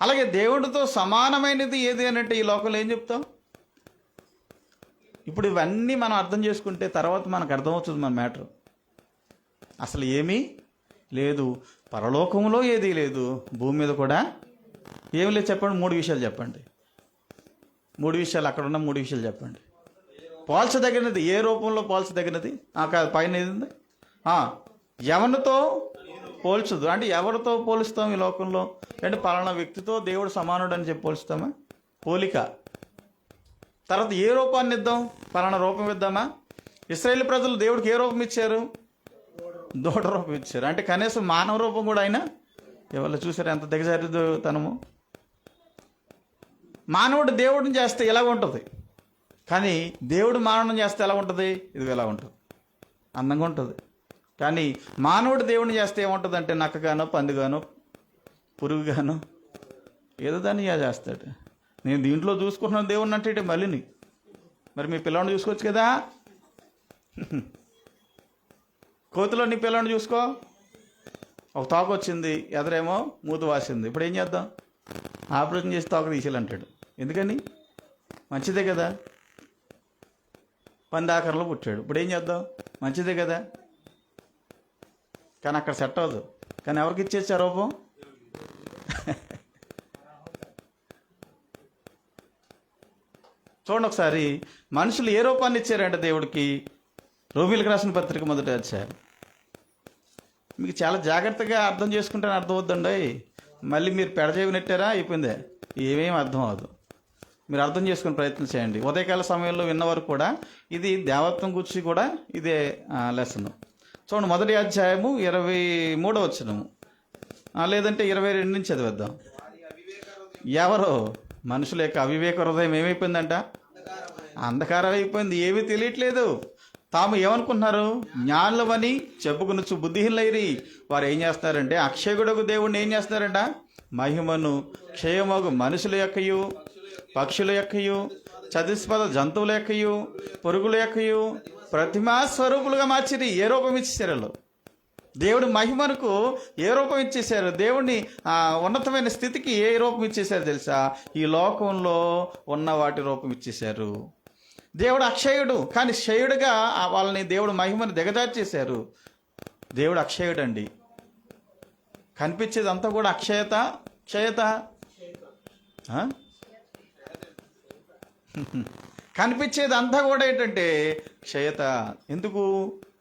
అలాగే దేవుడితో సమానమైనది ఏది అనంటే ఈ లోకంలో ఏం చెప్తాం? ఇప్పుడు ఇవన్నీ మనం అర్థం చేసుకుంటే తర్వాత మనకు అర్థమవుతుంది మన మ్యాటర్. అసలు ఏమీ లేదు, పరలోకంలో ఏదీ లేదు, భూమి మీద కూడా ఏమి లేదు. చెప్పండి, 3 విషయాలు చెప్పండి. 3 విషయాలు, అక్కడ ఉన్న 3 విషయాలు చెప్పండి. పోల్చదగినది, ఏ రూపంలో పోల్చదగినది? కాదు, పైన ఏది ఉంది? ఎవరితో పోల్చదు అంటే ఎవరితో పోలుస్తాం ఈ లోకంలో? అంటే పలానా వ్యక్తితో దేవుడు సమానుడు అని చెప్పి పోలుస్తామా? పోలిక. తర్వాత ఏ రూపాన్ని ఇద్దాం? పలానా రూపం ఇద్దామా? ఇశ్రాయేలు ప్రజలు దేవుడికి ఏ రూపం ఇచ్చారు? దూడ రూపం ఇచ్చారు. అంటే కనీసం మానవ రూపం కూడా ఆయన ఇవాళ చూసారు ఎంత దిగజారుతనము. మానవుడు దేవుడిని చేస్తే ఎలా ఉంటుంది, కానీ దేవుడు మానవుని చేస్తే ఎలా ఉంటుంది? ఇది ఎలా ఉంటుంది? అందంగా ఉంటుంది. కానీ మానవుడు దేవుడిని చేస్తే ఏముంటుంది అంటే నక్కగానో పందిగానో పురుగుగానో ఏదో దాన్ని చేస్తాడు. నేను దీంట్లో చూసుకుంటున్నాను దేవుడిని అంటే మళ్ళీ మరి మీ పిల్లవాడిని చూసుకోవచ్చు కదా. కోతిలో నీ పిల్లవాడిని చూసుకో, ఒక తోక వచ్చింది, ఎదరేమో మూత వాసింది. ఇప్పుడు ఏం చేద్దాం? ఆపరేషన్ చేసి తోక తీసేయాలంటాడు. ఎందుకని? మంచిదే కదా. పంది ఆకారంలో పుట్టాడు, ఇప్పుడు ఏం చేద్దాం? మంచిదే కదా. కానీ అక్కడ సెట్ అవ్వదు. కానీ ఎవరికి ఇచ్చేసి ఆ రూపం? చూడండి ఒకసారి, మనుషులు ఏ రూపాన్ని ఇచ్చారంటే దేవుడికి? రోమీయులకు రాసిన పత్రిక 1వ అధ్యాయం. మీకు చాలా జాగ్రత్తగా అర్థం చేసుకుంటే అర్థం అవుతుందండి. మళ్ళీ మీరు పెడచేవి నెట్టారా అయిపోయిందే, ఏమేమి అర్థం అవ్వదు. మీరు అర్థం చేసుకుని ప్రయత్నం చేయండి. ఉదయకాల సమయంలో విన్నవారు కూడా ఇది దేవత్వం గురించి కూడా ఇదే లెసన్. చూడండి 1వ అధ్యాయము 23వ వచనము, లేదంటే 22 నుంచి చదివేద్దాం. ఎవరో మనుషుల యొక్క అవివేక హృదయం ఏమైపోయిందంట? అంధకారం అయిపోయింది, ఏమీ తెలియట్లేదు. తాము ఏమనుకుంటున్నారు? జ్ఞానులమని చెప్పుకునొచ్చు బుద్ధిహీనులైరి. వారు ఏం చేస్తారంటే అక్షయగుడకు దేవుడిని ఏం చేస్తారంట? మహిమను క్షయమగు మనుషుల యొక్కయు, పక్షుల యొక్కయు, చతుష్పద జంతువుల యొక్కయు, పురుగుల యొక్కయు, ప్రతిమా స్వరూపులుగా మార్చిరి. ఏ రూపం ఇచ్చేసారు వాళ్ళు? దేవుడి మహిమకు ఏ రూపం ఇచ్చేశారు? దేవుడిని ఉన్నతమైన స్థితికి ఏ రూపం ఇచ్చేశారు తెలుసా? ఈ లోకంలో ఉన్న వాటి రూపం ఇచ్చేశారు. దేవుడు అక్షయుడు, కానీ క్షయుడుగా వాళ్ళని దేవుడు మహిమను దిగజార్చేశారు. దేవుడు అక్షయుడు అండి. కనిపించేది అంతా కూడా క్షయత. కనిపించేది అంతా కూడా ఏంటంటే క్షయత. ఎందుకు?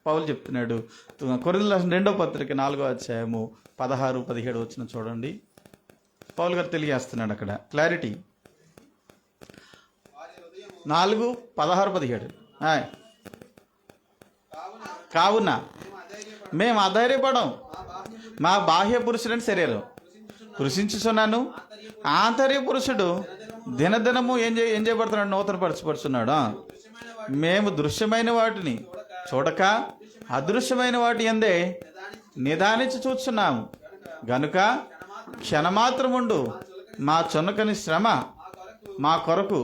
పౌలు చెప్తున్నాడు. కొరింథీయులకు రాసిన 2వ పత్రిక 4వ అధ్యాయము 16-17 వచ్చిన చూడండి. పౌలు గారు తెలియజేస్తున్నాడు అక్కడ క్లారిటీ. 4:16-17. కావున మేము అధైర్యపడం, మా బాహ్య పురుషుడని శరీరం కృషించుచున్నాను, ఆంతర్య పురుషుడు దినదినము ఏం చేయబడుతున్నాడు? నూతన పరచబడుతున్నాడు. మేము దృశ్యమైన వాటిని చూడక అదృశ్యమైన వాటి యందే నిదానించి చూస్తున్నాము గనుక క్షణమాత్రముండు మా చున్నకని శ్రమ మా కొరకు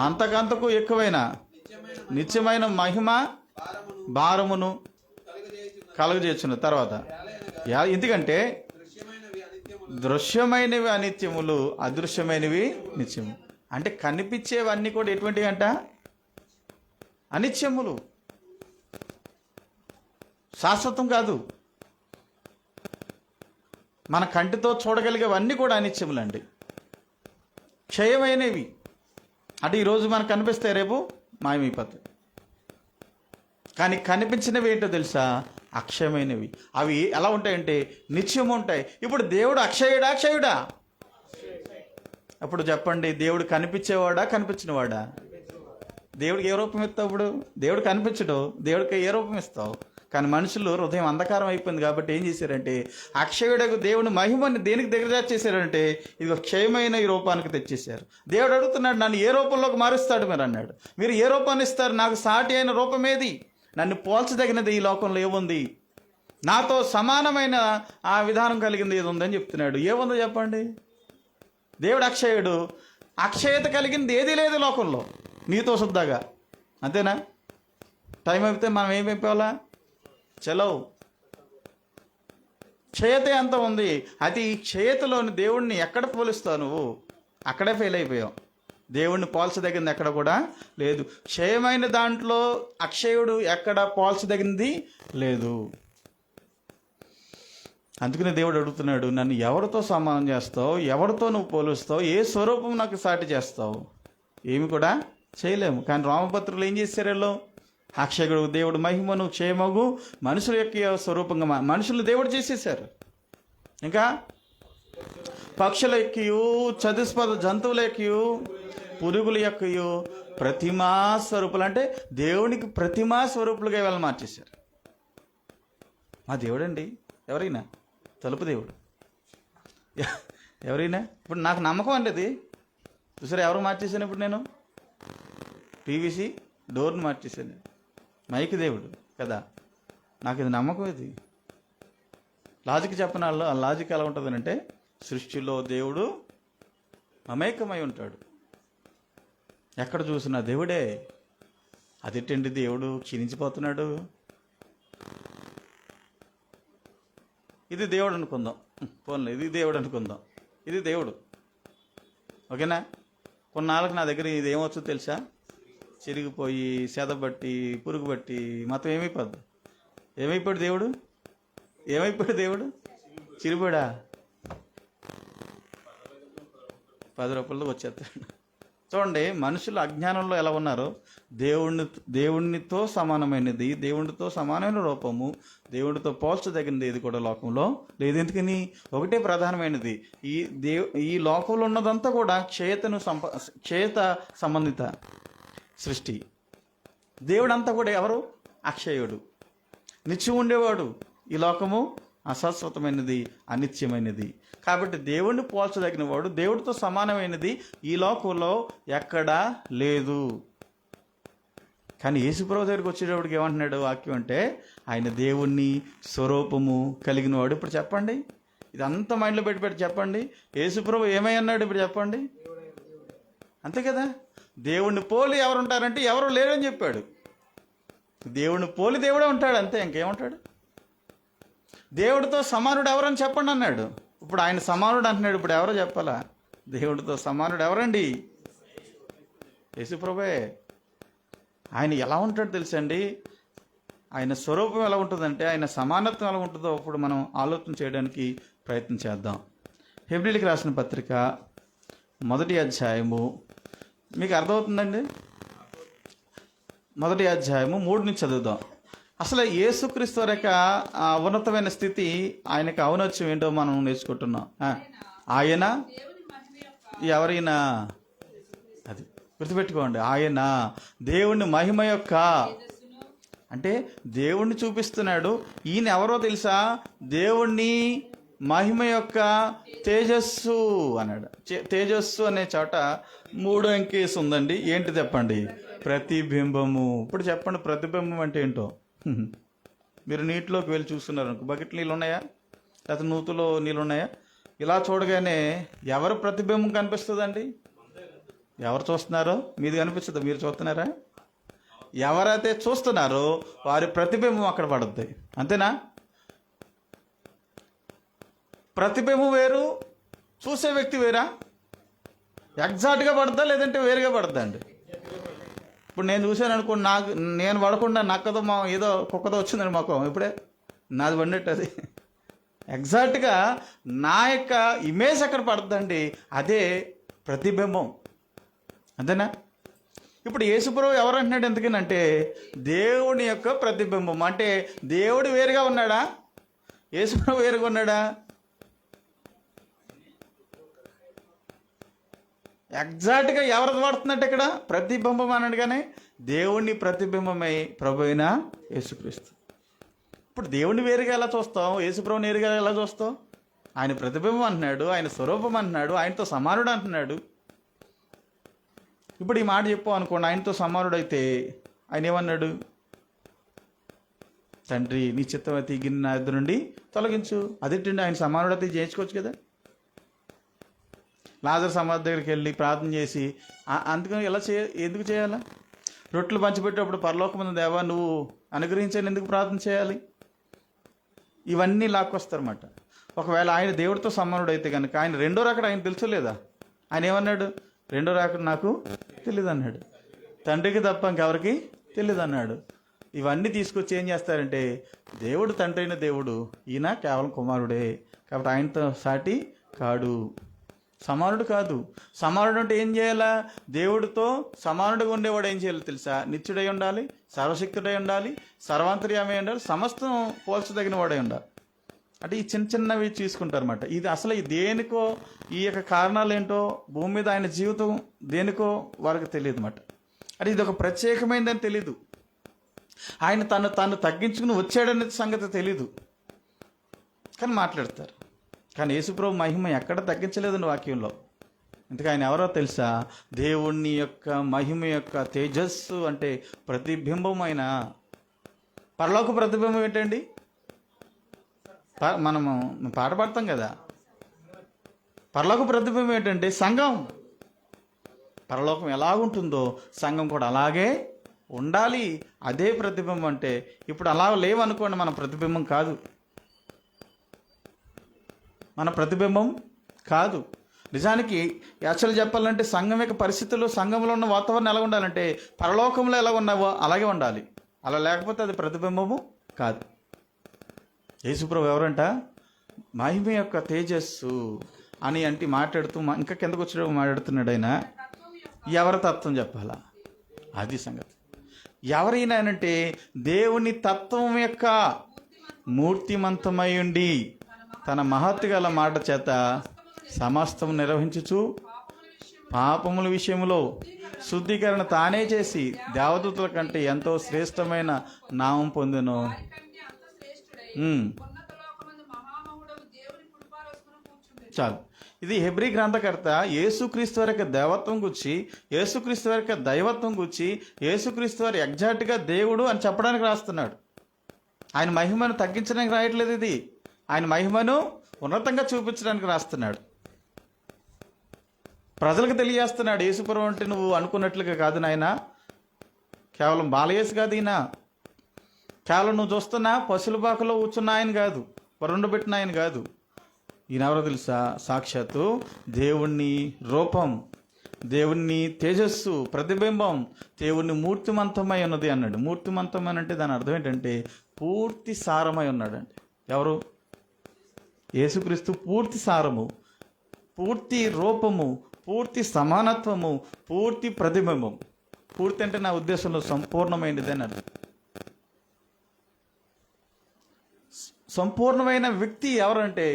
అంతకంతకు ఎక్కువైన నిత్యమైన మహిమ భారమును కలుగజేస్తున్న తర్వాత. ఎందుకంటే దృశ్యమైనవి అనిత్యములు, అదృశ్యమైనవి నిత్యము. అంటే కనిపించేవన్నీ కూడా ఎటువంటివి అంట? అనిత్యములు, శాశ్వతం కాదు. మన కంటితో చూడగలిగేవన్నీ కూడా అనిత్యములండి, క్షయమైనవి. అంటే ఈరోజు మనకు కనిపిస్తాయి, రేపు మాయమైపోతాయి. కానీ కనిపించినవి ఏంటో తెలుసా? అక్షయమైనవి. అవి ఎలా ఉంటాయంటే నిత్యం ఉంటాయి. ఇప్పుడు దేవుడు అక్షయుడా? అప్పుడు చెప్పండి, దేవుడు కనిపించేవాడా కనిపించినవాడా? దేవుడికి ఏ రూపం ఇస్తావు? ఇప్పుడు దేవుడు కనిపించడు, దేవుడికి ఏ రూపం ఇస్తావు? కానీ మనుషులు హృదయం అంధకారం అయిపోయింది కాబట్టి ఏం చేశారంటే అక్షయుడకు దేవుని మహిమని దేనికి దిగజార్చేశారంటే ఇది క్షయమైన ఈ రూపానికి తెచ్చేశారు. దేవుడు అడుగుతున్నాడు, నన్ను ఏ రూపంలోకి మారుస్తాడు మీరు అన్నాడు. మీరు ఏ రూపాన్ని ఇస్తారు? నాకు సాటి అయిన రూపం ఏది? నన్ను పోల్చదగినది ఈ లోకంలో ఏముంది? నాతో సమానమైన ఆ విధానం కలిగింది ఏది ఉందని చెప్తున్నాడు. ఏముందో చెప్పండి? దేవుడు అక్షయుడు. అక్షయత కలిగింది ఏదీ లేదు లోకంలో నీతో శుద్ధగా. అంతేనా? టైం అయిపోతే మనం ఏమైపోవాలా? చలో. క్షయత ఎంత ఉంది. అది ఈ క్షయతలోని దేవుణ్ణి ఎక్కడ పోలుస్తావు నువ్వు? అక్కడే ఫెయిల్ అయిపోయావు. దేవుణ్ణి పోల్చదగింది ఎక్కడ కూడా లేదు. క్షయమైన దాంట్లో అక్షయుడు ఎక్కడ పోల్చదగింది లేదు. అందుకనే దేవుడు అడుగుతున్నాడు, నన్ను ఎవరితో సమానం చేస్తావు? ఎవరితో నువ్వు పోలుస్తావు? ఏ స్వరూపం నాకు సాటి చేస్తావు? ఏమి కూడా చేయలేము. కానీ రోమపత్రులు ఏం చేశారు? వీళ్ళు అక్షయుడు దేవుడు మహిమను క్షయమగు మనుషుల యొక్క స్వరూపంగా మనుషులు దేవుడు చేసేసారు. ఇంకా పక్షుల యొక్కయు చతుష్పద జంతువుల యొక్కయు పురుగుల యొక్కయు ప్రతిమా స్వరూపులు, అంటే దేవునికి ప్రతిమా స్వరూపులుగా వీళ్ళని మార్చేశారు. మా దేవుడండి ఎవరైనా తలుపు దేవుడు ఎవరైనా. ఇప్పుడు నాకు నమ్మకం అండి అది. చూసారా ఎవరు మార్చేశాను? ఇప్పుడు నేను పీవీసీ డోర్ని మార్చేశాను. మైక్ దేవుడు కదా. నాకు ఇది నమ్మకం. ఇది లాజిక్ చెప్పిన వాళ్ళు ఆ లాజిక్ ఎలా ఉంటుంది అంటే సృష్టిలో దేవుడు మమేకమై ఉంటాడు. ఎక్కడ చూసినా దేవుడే. అదేంటండి దేవుడు క్షీణించిపోతున్నాడు? ఇది దేవుడు అనుకుందాం, పోన్లే ఇది దేవుడు అనుకుందాం, ఇది దేవుడు ఓకేనా. కొన్నాళ్ళకి నా దగ్గర ఇది ఏమొచ్చో తెలుసా? చిరిగిపోయి సెదబట్టి పురుగు బట్టి మొత్తం ఏమైపోద్ది? ఏమైపోయాడు దేవుడు? ఏమైపోయాడు దేవుడు? చిరిపోయాడా? 10 రూపాయలతో వచ్చేస్తాడు. చూడండి మనుషులు అజ్ఞానంలో ఎలా ఉన్నారో. దేవునితో సమానమైనది, దేవునితో సమానమైన రూపము, దేవుడితో పోల్చదగినది ఏది కూడా లోకంలో లేదు. ఎందుకని? ఒకటే ప్రధానమైనది, ఈ లోకంలో ఉన్నదంతా కూడా క్షయత సంబంధిత సృష్టి. దేవుడంతా కూడా ఎవరు? అక్షయుడు, నిత్యం ఉండేవాడు. ఈ లోకము అశాశ్వతమైనది, అనిత్యమైనది. కాబట్టి దేవుణ్ణి పోల్చదగిన వాడు, దేవుడితో సమానమైనది ఈ లోకంలో ఎక్కడా లేదు. కానీ యేసుప్రభు దగ్గరికి వచ్చేటప్పటికి ఏమంటున్నాడు వాక్యం అంటే ఆయన దేవుణ్ణి స్వరూపము కలిగిన వాడు. ఇప్పుడు చెప్పండి, ఇదంతా మైండ్లో పెట్టి చెప్పండి, యేసుప్రభు ఏమై అన్నాడు? ఇప్పుడు చెప్పండి. అంతే కదా. దేవుణ్ణి పోలి ఎవరు ఉంటారంటే ఎవరు లేరని చెప్పాడు. దేవుడిని పోలి దేవుడే ఉంటాడు, అంతే, ఇంకేముంటాడు. దేవుడితో సమానుడు ఎవరని చెప్పండి అన్నాడు. ఇప్పుడు ఆయన సమానుడు అంటున్నాడు. ఇప్పుడు ఎవరో చెప్పాలా? దేవుడితో సమానుడు ఎవరండి? యేసుప్రభువే. ఆయన ఎలా ఉంటాడు తెలుసండి? ఆయన స్వరూపం ఎలా ఉంటుందంటే, ఆయన సమానత్వం ఎలా ఉంటుందో అప్పుడు మనం ఆలోచన చేయడానికి ప్రయత్నం చేద్దాం. హెబ్రీయులకు రాసిన పత్రిక 1వ అధ్యాయము, మీకు అర్థమవుతుందండి? 1వ అధ్యాయము 3 నుంచి చదువుదాం. అసలు యేసుక్రీస్తు వారి యొక్క ఉన్నతమైన స్థితి, ఆయనకు ఔన్నత్యం ఏంటో మనం నేర్చుకుంటున్నాం. ఆయన ఎవరైనా, అది గుర్తుపెట్టుకోండి, ఆయన దేవుని మహిమ యొక్క, అంటే దేవుణ్ణి చూపిస్తున్నాడు. ఈయన ఎవరో తెలుసా? దేవుణ్ణి మహిమ యొక్క తేజస్సు అన్నాడు. తేజస్సు అనే చోట 3 అంకెస్ ఉందండి. ఏంటి చెప్పండి? ప్రతిబింబము. ఇప్పుడు చెప్పండి, ప్రతిబింబం అంటే ఏంటో. మీరు నీటిలోకి వెళ్ళి చూస్తున్నారు, బకెట్ నీళ్ళు ఉన్నాయా, లేకపోతే నూతులో నీళ్ళు ఉన్నాయా? ఇలా చూడగానే ఎవరు ప్రతిబింబం కనిపిస్తుందండి? ఎవరు చూస్తున్నారో మీది కనిపిస్తుందా? మీరు చూస్తున్నారా? ఎవరైతే చూస్తున్నారో వారి ప్రతిబింబం అక్కడ పడుద్ది, అంతేనా? ప్రతిబింబం వేరు, చూసే వ్యక్తి వేరా? ఎగ్జాక్ట్గా పడుద్దా లేదంటే వేరుగా పడుద్దా అండి? ఇప్పుడు నేను చూశాను అనుకోండి, నేను పడకుండా నక్కదో మా ఏదో కుక్కదో వచ్చిందండి మొక్కం, ఇప్పుడే నాది పడినట్టు. అది ఎగ్జాక్ట్గా నా యొక్క ఇమేజ్ అక్కడ పడుతుందండి, అదే ప్రతిబింబం, అంతేనా? ఇప్పుడు యేసుప్రభువు ఎవరు అంటున్నాడు? ఎందుకనంటే దేవుని యొక్క ప్రతిబింబం. అంటే దేవుడు వేరుగా ఉన్నాడా? యేసుప్రభువు వేరుగా ఉన్నాడా? ఎగ్జాక్ట్గా ఎవరిది పడుతుందంటే ఇక్కడ ప్రతిబింబం అనగానే దేవుని ప్రతిబింబమై ప్రభు అయిన యేసుక్రీస్తు. ఇప్పుడు దేవుని వేరుగా ఎలా చూస్తాం? యేసుప్రభుని వేరుగా ఎలా చూస్తాం? ఆయన ప్రతిబింబం అంటున్నాడు, ఆయన స్వరూపం అంటున్నాడు, ఆయనతో సమానుడు అంటున్నాడు. ఇప్పుడు ఈ మాట చెప్పు అనుకోండి, ఆయనతో సమానుడైతే ఆయన ఏమన్నాడు? తండ్రి నీ చిత్తమైతే ఈ గిన్నె నా ఎదురు నుండి తొలగించు. అదేంటండి, ఆయన సమానుడైతే చేయించుకోవచ్చు కదా. లాజరు సమాధి దగ్గరికి వెళ్ళి ప్రార్థన చేసి, అందుకని ఎలా ఎందుకు చేయాలా? రొట్టెలు పంచిపెట్టేటప్పుడు పరలోకమున్న దేవా నువ్వు అనుగ్రహించని ఎందుకు ప్రార్థన చేయాలి? ఇవన్నీ లాక్కొస్తారన్నమాట. ఒకవేళ ఆయన దేవుడితో సమానుడైతే కనుక ఆయన రెండో రాకడ ఆయన తెలుసలేదా? ఆయన ఏమన్నాడు? రెండో రాకడ నాకు తెలియదు అన్నాడు. తండ్రికి తప్ప ఇంకెవరికి తెలియదు అన్నాడు. ఇవన్నీ తీసుకొచ్చి ఏం చేస్తారంటే, దేవుడు తండ్రి అయిన దేవుడు, ఈయన కేవలం కుమారుడే కాబట్టి ఆయనతో సాటి కాడు, సమానుడు కాదు. సమానుడు అంటే ఏం చేయాలా? దేవుడితో సమానుడిగా ఉండేవాడు ఏం చేయాలి తెలుసా? నిత్యుడై ఉండాలి, సర్వశక్తుడై ఉండాలి, సర్వాంతర్యామై ఉండాలి, సమస్తం పోల్చదగిన వాడై ఉండాలి. అంటే ఈ చిన్న చిన్నవి తీసుకుంటారన్నమాట. ఇది అసలు దేనికో, ఈ యొక్క కారణాలు ఏంటో, భూమి మీద ఆయన జీవితం దేనికో వారికి తెలియదు అన్నమాట. అంటే ఇది ఒక ప్రత్యేకమైనదని తెలీదు. ఆయన తను తగ్గించుకుని వచ్చాడనే సంగతి తెలీదు, కానీ మాట్లాడతారు. కానీ యేసుప్రభు మహిమ ఎక్కడ తగ్గించలేదండి వాక్యంలో. ఇంతకు ఆయన ఎవరో తెలుసా? దేవుని యొక్క మహిమ యొక్క తేజస్సు, అంటే ప్రతిబింబం. ఆయన పరలోక ప్రతిబింబం ఏంటండి? మనము పాట పాడతాం కదా, పరలోక ప్రతిబింబం ఏంటంటే సంఘం. పరలోకం ఎలాగుంటుందో సంఘం కూడా అలాగే ఉండాలి. అదే ప్రతిబింబం. అంటే ఇప్పుడు అలా లేవనుకోండి, మన ప్రతిబింబం కాదు, మన ప్రతిబింబం కాదు. నిజానికి యాక్చువల్ చెప్పాలంటే సంఘం యొక్క పరిస్థితులు, సంఘంలో ఉన్న వాతావరణం ఎలా ఉండాలంటే పరలోకంలో ఎలా ఉన్నావో అలాగే ఉండాలి. అలా లేకపోతే అది ప్రతిబింబము కాదు. యేసుప్రభు ఎవరంట? మహిమ యొక్క తేజస్సు అని అంటే మాట్లాడుతూ ఇంకా కిందకు వచ్చేటప్పుడు మాట్లాడుతున్నాడు. ఆయన ఎవరి తత్వం చెప్పాలా? అది సంగతి. ఎవరైనా అంటే దేవుని తత్వం యొక్క మూర్తిమంతమై ఉండి తన మహత్తు గల మాట చేత సమస్తం నిర్వహించుచు పాపముల విషయంలో శుద్ధీకరణ తానే చేసి దేవదూతల కంటే ఎంతో శ్రేష్టమైన నామం పొందెను. చాలు. ఇది హెబ్రీ గ్రంథకర్త యేసుక్రీస్తు వారి యొక్క దేవత్వం గురించి, యేసుక్రీస్తు వారి యొక్క దైవత్వం గురించి, యేసుక్రీస్తు వారి ఎగ్జాక్ట్గా దేవుడు అని చెప్పడానికి రాస్తున్నాడు. ఆయన మహిమను తగ్గించడానికి రాయట్లేదు. ఇది ఆయన మహిమను ఉన్నతంగా చూపించడానికి రాస్తున్నాడు. ప్రజలకు తెలియజేస్తున్నాడు. యేసుప్రభు అంటే నువ్వు అనుకున్నట్లుగా కాదు నాయన, కేవలం బాలయేసు కాదు, ఈయన కేవలం నువ్వు చూస్తున్నా పశుల పాకలో కూర్చున్న ఆయన కాదు, రెండు పెట్టిన ఆయన కాదు. ఈయన ఎవరో తెలుసా? సాక్షాత్తు దేవుణ్ణి రూపం, దేవుణ్ణి తేజస్సు, ప్రతిబింబం, దేవుణ్ణి మూర్తిమంతమై ఉన్నది అన్నాడు. మూర్తిమంతమని అంటే దాని అర్థం ఏంటంటే పూర్తి సారమై ఉన్నాడండి. ఎవరు? యేసుక్రీస్తు పూర్తి సారము, పూర్తి రూపము, పూర్తి సమానత్వము, పూర్తి ప్రతిబింబం. పూర్తి అంటే నా ఉద్దేశంలో సంపూర్ణమైనది అని అర్థం. సంపూర్ణమైన వ్యక్తి ఎవరంటే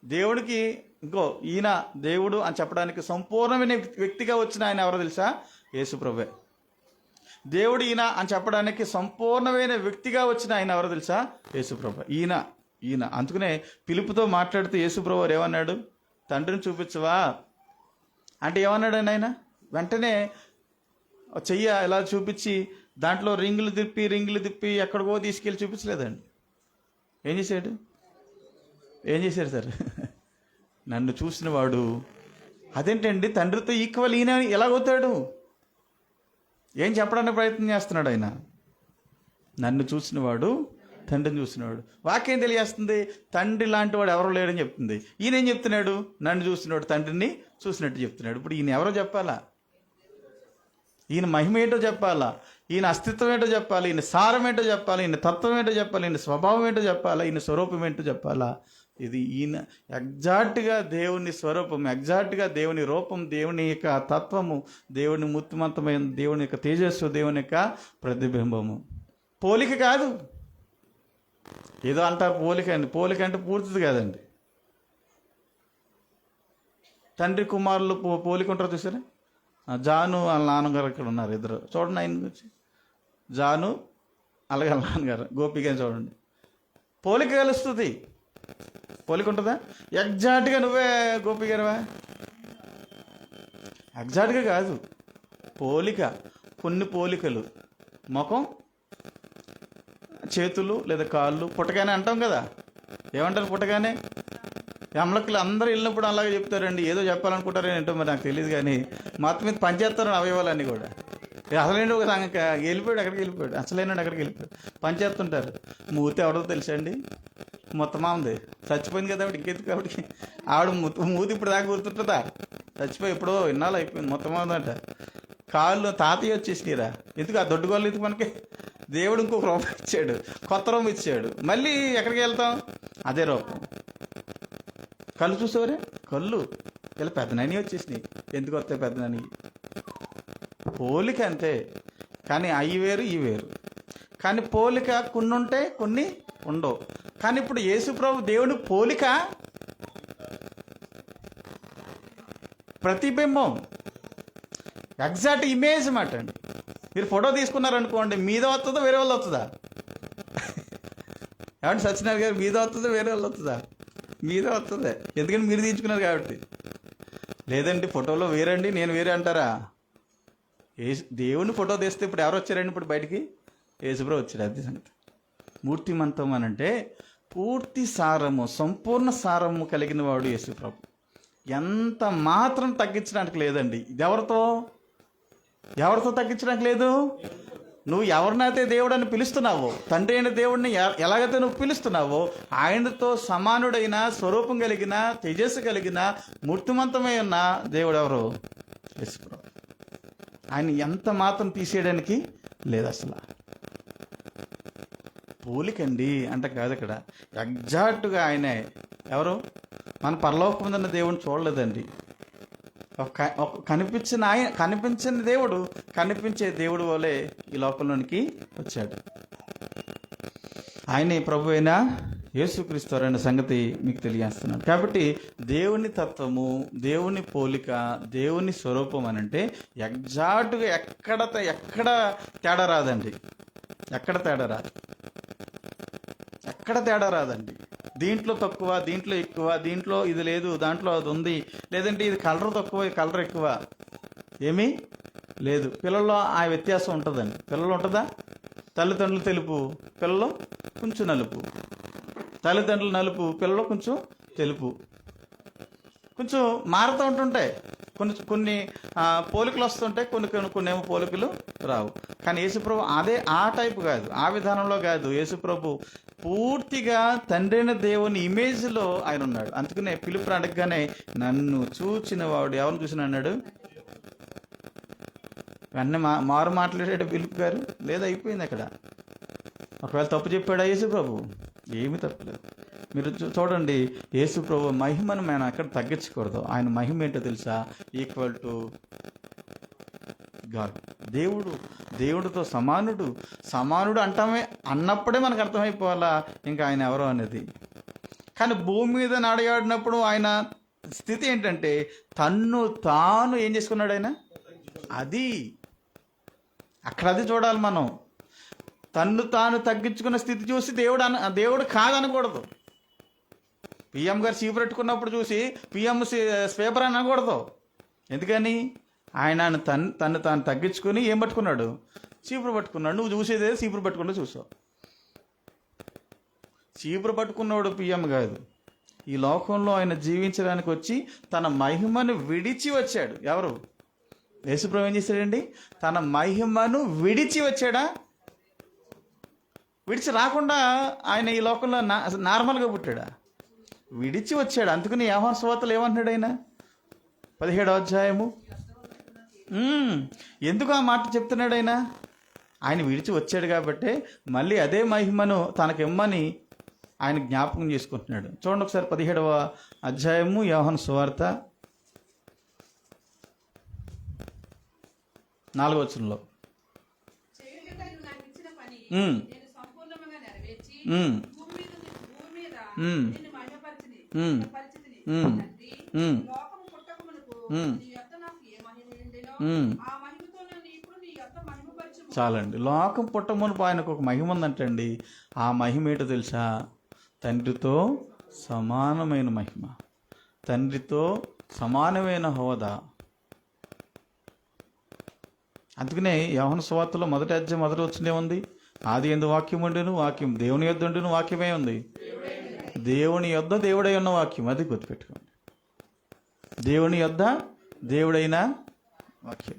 దేవుడికి ఇంకో ఈయన దేవుడు అని చెప్పడానికి సంపూర్ణమైన వ్యక్తిగా వచ్చిన ఆయన ఎవరో తెలుసా? యేసుప్రభువే. దేవుడు ఈయన అని చెప్పడానికి సంపూర్ణమైన వ్యక్తిగా వచ్చిన ఆయన ఎవరో తెలుసా? యేసుప్రభు. ఈయన అందుకనే పిలుపుతో మాట్లాడుతూ యేసుప్రభు వారు ఏమన్నాడు? తండ్రిని చూపించవా అంటే ఏమన్నాడు ఆయన? వెంటనే చెయ్య ఇలా చూపించి దాంట్లో రింగులు తిప్పి ఎక్కడికో తీసుకెళ్ళి చూపించలేదండి. ఏం చేశాడు సార్? నన్ను చూసిన వాడు అదేంటండి తండ్రితో ఈక్వల్ ఈయన ఎలాగవుతాడు? ఏం చెప్పడానికి ప్రయత్నం చేస్తున్నాడు ఆయన? నన్ను చూసిన వాడు తండ్రిని చూసినవాడు. వాక్యం తెలియజేస్తుంది తండ్రి లాంటి వాడు ఎవరో లేడని చెప్తుంది. ఈయన ఏం చెప్తున్నాడు? నన్ను చూసినవాడు తండ్రిని చూసినట్టు చెప్తున్నాడు. ఇప్పుడు ఈయన ఎవరో చెప్పాలా? ఈయన మహిమ ఏంటో చెప్పాలా? ఈయన అస్తిత్వం ఏంటో చెప్పాలి, ఈయన సారం ఏంటో చెప్పాలి, ఈయన తత్వం ఏంటో చెప్పాలి, ఈయన స్వభావం ఏంటో చెప్పాలా, ఈయన స్వరూపం ఏంటో చెప్పాలా? ఇది ఈయన ఎగ్జాక్ట్గా దేవుని స్వరూపం, ఎగ్జాక్ట్గా దేవుని రూపం, దేవుని యొక్క తత్వము, దేవుని మూర్తిమంతమైన దేవుని యొక్క తేజస్సు, దేవుని యొక్క ప్రతిబింబము. పోలిక కాదు. ఏదో అంటారు పోలిక అండి. పోలిక అంటే పూర్తిది కాదండి. తండ్రి కుమారులు పోలిక ఉంటారు చూసారా? జాను వాళ్ళ నాన్నగారు ఇక్కడ ఉన్నారు, ఇద్దరు. చూడండి ఆయన గురించి. జాను అలాగే వాళ్ళ నాన్నగారు గోపి గారిని చూడండి. పోలిక కలుస్తుంది. పోలిక ఉంటుందా? ఎగ్జాక్ట్గా నువ్వే గోపి గారువా? ఎగ్జాక్ట్గా కాదు, పోలిక. కొన్ని పోలికలు, ముఖం, చేతులు లేదా కాళ్ళు. పుట్టగానే అంటాం కదా, ఏమంటారు పుట్టగానే? అమ్మలకి అందరూ వెళ్ళినప్పుడు అలాగే చెప్తారండి. ఏదో చెప్పాలనుకుంటారో ఏంటో మరి నాకు తెలియదు, కానీ మొత్తం మీద పనిచేస్తారు అవయవాలన్నీ కూడా. అసలేంటి ఒక సంగ వెళ్ళిపోయాడు, అక్కడికి వెళ్ళిపోయాడు, అసలేనాడు అక్కడికి వెళ్ళిపోయాడు, పనిచేస్తుంటారు. మూతి ఎవడో తెలుసా అండి? మొత్తమా ఉంది, చచ్చిపోయింది కదా ఆవిడ, ఇంకెందుకు కాబట్టి ఆవిడ మూతి ఇప్పుడు దాకా గుర్తుంటుందా? చచ్చిపోయి ఎప్పుడో ఇన్నాళ్ళు అయిపోయింది, మొత్తమా ఉందంట. కాళ్ళు తాతయ్య వచ్చేసినారా? ఎందుకు ఆ దొడ్డు గోళ్ళు ఎందుకు మనకి? దేవుడు ఇంకొక రూపం ఇచ్చాడు, కొత్త రూపం ఇచ్చాడు. మళ్ళీ ఎక్కడికి వెళ్తాం? అదే రూపం. కళ్ళు చూసేవారే, కళ్ళు ఇలా పెద్దనాని వచ్చేసినాయి. ఎందుకు వస్తాయి పెద్దనాని? పోలిక అంతే. కానీ అవి వేరు ఈ వేరు. కానీ పోలిక కొన్ని ఉంటాయి, కొన్ని ఉండవు. కానీ ఇప్పుడు యేసుప్రభు దేవుని పోలిక, ప్రతిబింబం, ఎగ్జాక్ట్ ఇమేజ్ మాట అండి. మీరు ఫోటో తీసుకున్నారనుకోండి, మీద వస్తుందా వేరే వాళ్ళు వస్తుందా? ఏమంటే సత్యనారాయణ గారు మీద వస్తుందా వేరే వాళ్ళు వస్తుందా? మీద వస్తుంది. ఎందుకంటే మీరు తీయించుకున్నారు కాబట్టి. లేదండి ఫోటోలో వేరండి నేను వేరే అంటారా? దేవుని ఫోటో తీస్తే ఇప్పుడు ఎవరు వచ్చారండి? ఇప్పుడు బయటికి యేసుప్రభు వచ్చాడు. అది సంగతి. మూర్తిమంతం అని అంటే పూర్తి సారము, సంపూర్ణ సారము కలిగిన వాడు యేసుప్రభు. ఎంత మాత్రం తగ్గించడానికి లేదండి. ఇది ఎవరితో తగ్గించడానికి లేదు? నువ్వు ఎవరినైతే దేవుడు అని పిలుస్తున్నావో, తండ్రి అయిన దేవుడిని ఎలాగైతే నువ్వు పిలుస్తున్నావో, ఆయనతో సమానుడైన, స్వరూపం కలిగిన, తేజస్సు కలిగిన, మూర్తిమంతమై ఉన్న దేవుడు ఎవరు? యేసుప్రభు. ఆయన ఎంత మాత్రం తీసేయడానికి లేదు అసలు. పోలికండి అంటే కాదు ఇక్కడ, ఎగ్జాక్ట్గా ఆయనే. ఎవరు? మన పరలోకముందున్న దేవుడిని చూడలేదండి. కనిపించిన దేవుడు కనిపించే దేవుడు వలె ఈ లోకంలోనికి వచ్చాడు. ఆయనే ప్రభు అయిన యేసుక్రీస్తు అనే సంగతి మీకు తెలియజేస్తున్నాను. కాబట్టి దేవుని తత్వము, దేవుని పోలిక, దేవుని స్వరూపం అని అంటే ఎగ్జాక్ట్గా ఎక్కడ తేడా రాదండి. ఎక్కడ తేడా రాదండి. దీంట్లో తక్కువ, దీంట్లో ఎక్కువ, దీంట్లో ఇది లేదు, దాంట్లో అది ఉంది, లేదంటే ఇది కలర్ తక్కువ, ఇది కలర్ ఎక్కువ, ఏమీ లేదు. పిల్లల్లో ఆ వ్యత్యాసం ఉంటుందండి. పిల్లలు ఉంటుందా? తల్లిదండ్రులు తెలుపు, పిల్లలు కొంచెం నలుపు. తల్లిదండ్రులు నలుపు, పిల్లలు కొంచెం తెలుపు. కొంచెం మారుతూ ఉంటుంటాయి. కొన్ని కొన్ని పోలికలు వస్తుంటాయి, కొన్ని ఏమో పోలికలు రావు. కానీ యేసుప్రభు అదే ఆ టైపు కాదు, ఆ విధానంలో కాదు. యేసుప్రభు పూర్తిగా తండ్రైన దేవుని ఇమేజ్లో ఆయన ఉన్నాడు. అందుకనే పిలుపు అడగగానే నన్ను చూచిన వాడు ఎవరిని చూసిన అన్నాడు. వెంటనే మారు మాట్లాడాడు పిలుపు గారు, లేదా అయిపోయింది అక్కడ. ఒకవేళ తప్పు చెప్పాడా యేసుప్రభు? ఏమీ తప్పలేదు. మీరు చూడండి, యేసుప్రభు మహిమను మనం ఎక్కడ తగ్గించకూడదు. ఆయన మహిమ ఏంటో తెలుసా? Equal to God. దేవుడితో సమానుడు అంటామే అన్నప్పుడే మనకు అర్థమైపోవాలా ఇంకా ఆయన ఎవరో అనేది. కానీ భూమి మీద నడయాడినప్పుడు ఆయన స్థితి ఏంటంటే తన్ను తాను ఏం చేసుకున్నాడు ఆయన. అది అక్కడ అది చూడాలి మనం. తన్ను తాను తగ్గించుకున్న స్థితి చూసి దేవుడు కాదనకూడదు. పిఎం గారు చీపు పెట్టుకున్నప్పుడు చూసి పిఎం స్వీపర్ అనకూడదు. ఎందుకని? ఆయన తను తాను తగ్గించుకొని ఏం పట్టుకున్నాడు? చీపురు పట్టుకున్నాడు. నువ్వు చూసేదే చీపురు పట్టుకుంటూ చూసావు. చీపురు పట్టుకున్నాడు పిఎం కాదు. ఈ లోకంలో ఆయన జీవించడానికి వచ్చి తన మహిమను విడిచి వచ్చాడు. ఎవరు? యేసుప్రభు ఏం చేశాడండి? తన మహిమను విడిచి వచ్చాడా? విడిచి రాకుండా ఆయన ఈ లోకంలో నార్మల్గా పుట్టాడా? విడిచి వచ్చాడు. అందుకని యోహాను సువార్తలో ఏమంటున్నాడు ఆయన? 17వ అధ్యాయము. ఎందుకు ఆ మాట చెప్తున్నాడు ఆయన? ఆయన విడిచి వచ్చాడు కాబట్టి మళ్ళీ అదే మహిమను తనకిమ్మని ఆయన జ్ఞాపకం చేసుకుంటున్నాడు. చూడండి ఒకసారి 17వ అధ్యాయము యోహాను సువార్త 4వ వచనంలో. చాలండి. లోకం పుట్టమునుపు ఆయనకు ఒక మహిమ ఉందంటండి. ఆ మహిమ ఏంటో తెలుసా? తండ్రితో సమానమైన మహిమ, తండ్రితో సమానమైన హోదా. అందుకనే యోహాను సువార్తలో 1వ అధ్యాయం 1వ వచనం ఉంది. ఆది యందు వాక్యం ఉండెను, వాక్యం దేవుని యొద్ద ఉండెను, వాక్యమే ఉంది. దేవుని యొద్ద దేవుడై ఉన్న వాక్యం. అది గుర్తుపెట్టుకోండి. దేవుని యొద్ద దేవుడైన వాక్యం.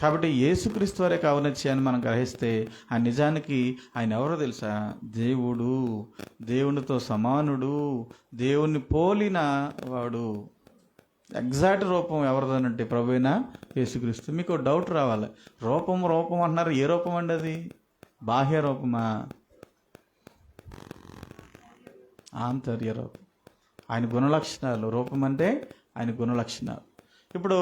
కాబట్టి యేసుక్రీస్తు వారే కావనొచ్చాయని మనం గ్రహిస్తే ఆ నిజానికి ఆయన ఎవరో తెలుసా? దేవుడు, దేవునితో సమానుడు, దేవుణ్ణి పోలిన వాడు. ఎగ్జాక్ట్ రూపం ఎవరిదనంటే ప్రభువైన యేసుక్రీస్తు. మీకు డౌట్ రావాలి, రూపం అంటున్నారు. ఏ రూపం అండి అది? బాహ్య రూపమా? ఆంతర్య రూపం. ఆయన గుణలక్షణాలు. రూపం అంటే ఆయన గుణలక్షణాలు. ఇప్పుడు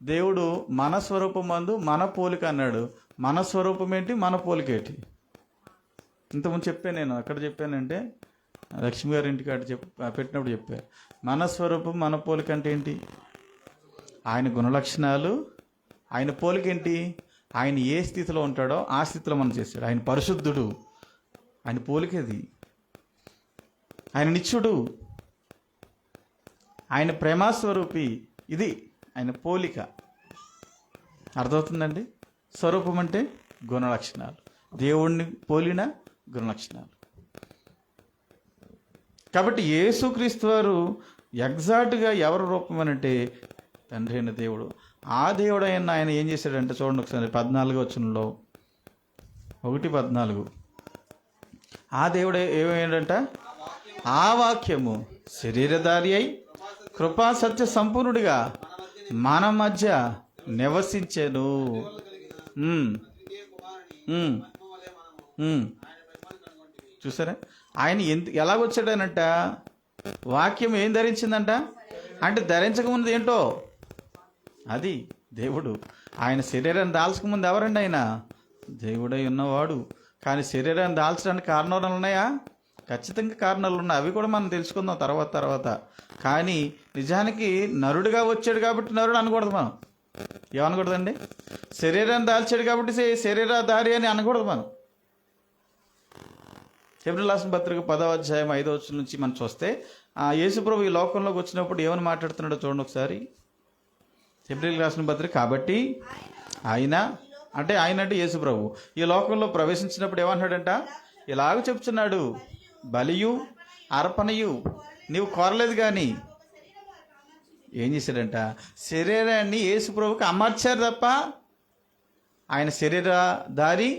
దేవుడు మన స్వరూపం మందు మన పోలిక అన్నాడు. మన స్వరూపం ఏంటి, మన పోలిక ఏంటి? ఇంతకుముందు చెప్పాను నేను. అక్కడ చెప్పానంటే లక్ష్మి గారి ఇంటికాడ పెట్టినప్పుడు చెప్పారు. మన స్వరూపం మన పోలిక అంటే ఏంటి? ఆయన గుణలక్షణాలు. ఆయన పోలిక ఏంటి? ఆయన ఏ స్థితిలో ఉంటాడో ఆ స్థితిలో మనం చేశాడు. ఆయన పరిశుద్ధుడు, ఆయన పోలికది. ఆయన నిత్యుడు, ఆయన ప్రేమాస్వరూపి, ఇది ఆయన పోలిక. అర్థమవుతుందండి? స్వరూపం అంటే గుణలక్షణాలు, దేవుణ్ణి పోలిన గుణలక్షణాలు. కాబట్టి యేసుక్రీస్తు వారు ఎగ్జాక్ట్గా ఎవరి రూపం అని అంటే తండ్రి అయిన దేవుడు. ఆ దేవుడు అయిన ఆయన ఏం చేశాడంటే చూడండి ఒకసారి 14వ వచనంలో 1:14. ఆ దేవుడు ఏమయ్యాడంట? ఆ వాక్యము శరీరధారి అయి కృపా సత్య సంపూర్ణుడిగా మన మధ్య నివసించెను. చూసారా? ఆయన ఎలాగొచ్చాడనంట? వాక్యం ఏం ధరించిందంట అంటే ధరించకముందు ఏంటో అది దేవుడు. ఆయన శరీరాన్ని దాల్చకముందు ఎవరండి? ఆయన దేవుడై ఉన్నవాడు. కానీ శరీరాన్ని దాల్చడానికి కారణాలు ఉన్నాయా? ఖచ్చితంగా కారణాలు ఉన్నాయి. అవి కూడా మనం తెలుసుకుందాం తర్వాత. కానీ నిజానికి నరుడిగా వచ్చాడు కాబట్టి నరుడు అనకూడదు. మనం ఏమనకూడదండి? శరీరాన్ని దాల్చాడు కాబట్టి శరీరధారి అని అనకూడదు. మనం హెబ్రీయులకు రాసిన పత్రిక 10వ అధ్యాయం 5వ వచనం నుంచి మనం చూస్తే యేసుప్రభు ఈ లోకంలోకి వచ్చినప్పుడు ఏమని మాట్లాడుతున్నాడో చూడండి ఒకసారి. హెబ్రీయులకు రాసిన పత్రిక. కాబట్టి ఆయన అంటే యేసుప్రభు ఈ లోకంలో ప్రవేశించినప్పుడు ఏమంటున్నాడంట? ఇలాగ చెప్తున్నాడు, బలియు అర్పణయు నీవు కోరలేదు కానీ ఏం చేశాడంట, శరీరాన్ని యేసు ప్రభువుకి అమర్చారు తప్ప ఆయన శరీరధారి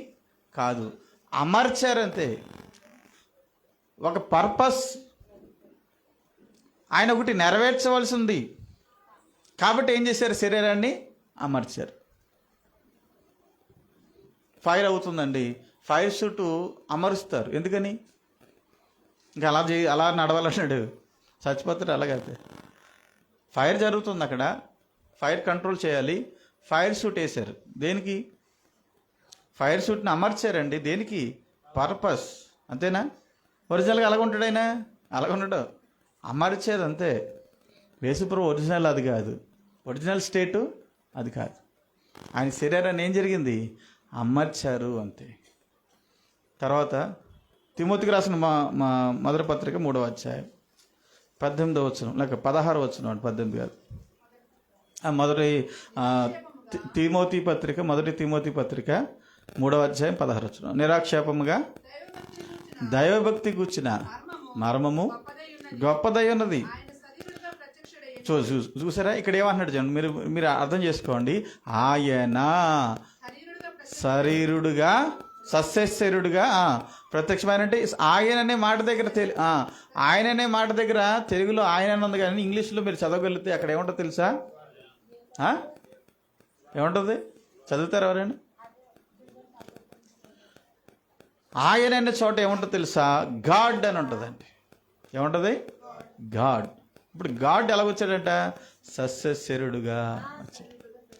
కాదు, అమర్చారంతే. ఒక పర్పస్ ఆయన ఒకటి నెరవేర్చవలసి ఉంది కాబట్టి ఏం చేశారు, శరీరాన్ని అమర్చారు. ఫైర్ అవుతుందండి, ఫైర్ షూట్ అమరుస్తారు. ఎందుకని? ఇంకా అలా నడవాలన్నాడు, చచ్చిపోతాడు. అలాగైతే ఫైర్ జరుగుతుంది అక్కడ, ఫైర్ కంట్రోల్ చేయాలి, ఫైర్ షూట్ వేశారు. దేనికి? ఫైర్ షూట్ని అమర్చారండి. దేనికి? పర్పస్. అంతేనా? ఒరిజినల్గా అలాగుంటాడు ఆయన? అలాగుండడు, అమర్చారు అంతే. యేసుప్రభు ఒరిజినల్ అది కాదు, ఒరిజినల్ స్టేటు అది కాదు. ఆయన శరీరాన్ని ఏం జరిగింది, అమర్చారు అంతే. తర్వాత తిమోతికి రాసిన మా మొదటి పత్రిక 3వ అధ్యాయం 18వ వచనం, లేక 16వ వచనం అండి, 18 కాదు. మొదటి తిమోతి పత్రిక 3వ అధ్యాయం 16వ వచనం. నిరాక్షేపముగా దైవభక్తి కూర్చిన మర్మము గొప్పదై ఉన్నది. చూసారా ఇక్కడ ఏమంటున్నాడు చూడండి, మీరు అర్థం చేసుకోండి. ఆయన శరీరుడుగా సస్యశరీరుడుగా ప్రత్యక్షమైన, అంటే ఆయన అనే మాట దగ్గర ఆయన అనే మాట దగ్గర తెలుగులో ఆయన ఉంది, కానీ ఇంగ్లీష్లో మీరు చదవగలిగితే అక్కడ ఏముంటుంది తెలుసా? ఏముంటుంది? చదువుతారు ఎవరైనా? ఆయన అనే చోట ఏముంటుంది తెలుసా? గాడ్ అని ఉంటుందండి. ఏముంటుంది? గాడ్. ఇప్పుడు గాడ్ ఎలా వచ్చాడంట? సస్యశరీరుడుగా వచ్చాడు.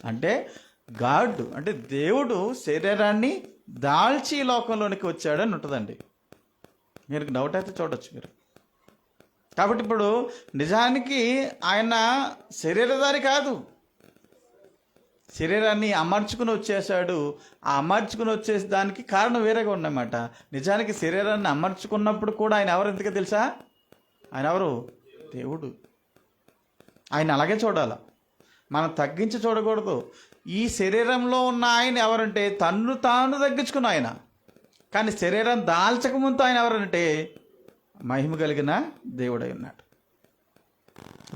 అంటే గాడ్ అంటే దేవుడు శరీరాన్ని దాల్చి ఈ లోకంలోనికి వచ్చాడని ఉంటుందండి. మీరు డౌట్ అయితే చూడొచ్చు మీరు. కాబట్టి ఇప్పుడు నిజానికి ఆయన శరీరధారి కాదు, శరీరాన్ని అమర్చుకుని వచ్చేసాడు. ఆ అమర్చుకుని వచ్చేసి దానికి కారణం వేరేగా ఉన్నమాట. నిజానికి శరీరాన్ని అమర్చుకున్నప్పుడు కూడా ఆయన ఎవరు ఎందుకు తెలుసా? ఆయన ఎవరు? దేవుడు. ఆయన అలాగే చూడాలి, మనం తగ్గించి చూడకూడదు. ఈ శరీరంలో ఉన్న ఆయన ఎవరంటే తన్ను తాను తగ్గించుకున్న ఆయన, కానీ శరీరం దాల్చకముందు ఆయన ఎవరంటే మహిమ కలిగిన దేవుడై ఉన్నాడు.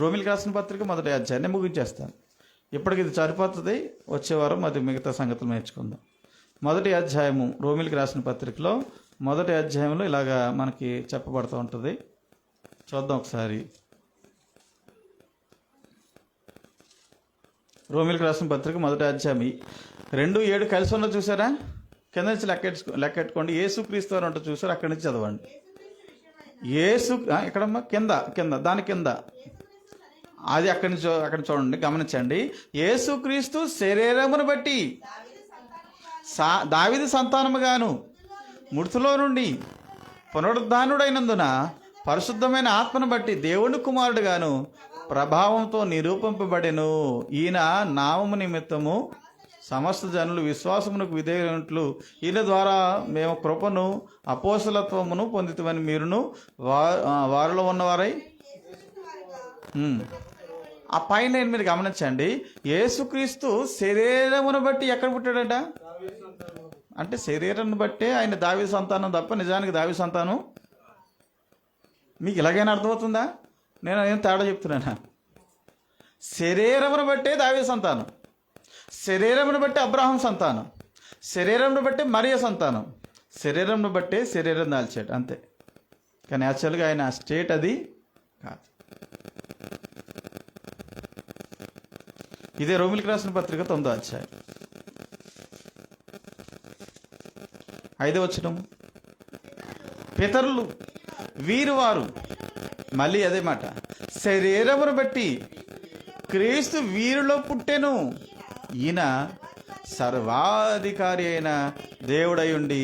రోమిలికి రాసిన పత్రిక 1వ అధ్యాయాన్ని ముగించేస్తాను. ఇప్పటికి ఇది సరిపోతుంది, వచ్చేవారం అది మిగతా సంగతులు నేర్చుకుందాం. 1వ అధ్యాయము రోమిలికి రాసిన పత్రికలో 1వ అధ్యాయంలో ఇలాగా మనకి చెప్పబడుతూ ఉంటుంది. చూద్దాం ఒకసారి. రోమిలికి రాసిన పత్రిక 1వ అధ్యాయం 2:7 కలిసి ఉన్న చూసారా? కింద నుంచి లెక్కెట్టుకోండి. యేసుక్రీస్తు అని ఉంటుంది చూసారా? అక్కడి నుంచి చదవండి. ఇక్కడమ్మా కింద దాని కింద అది అక్కడ చూడండి, గమనించండి. యేసుక్రీస్తు శరీరమును బట్టి దావీదు సంతానముగాను మృతులో నుండి పునరుద్ధానుడైనందున పరిశుద్ధమైన ఆత్మను బట్టి దేవుని కుమారుడుగాను ప్రభావంతో నిరూపింపబడెను. ఈయన నామము నిమిత్తము సమస్త జనులు విశ్వాసమునకు విధేయులు. ఈయన ద్వారా మేము కృపను అపోసలత్వమును పొందితమని మీరును వారిలో ఉన్నవారై. ఆ పైన మీరు గమనించండి. యేసుక్రీస్తు శరీరమును బట్టి ఎక్కడ పుట్టాడట? అంటే శరీరాన్ని బట్టే ఆయన దావీదు సంతానం తప్ప నిజానికి దావీదు సంతానం. మీకు ఇలాగైనా అర్థమవుతుందా? నేను ఏం తేడా చెప్తున్నానా? శరీరమును బట్టే దావీదు సంతానం, శరీరమును బట్టి అబ్రహాం సంతానం, శరీరమును బట్టి మరియ సంతానం, శరీరమును బట్టే శరీరం దాల్చాడు అంతే. కానీ యాక్చువల్గా ఆయన స్టేట్ అది కాదు. ఇదే రోమిలికి రాసిన పత్రిక 9వ అధ్యాయం 5వ వచనం. పితరులు వారు మళ్ళీ అదే మాట, శరీరమును బట్టి క్రీస్తు వీరిలో పుట్టెను. ఈయన సర్వాధికారి అయిన దేవుడై ఉండి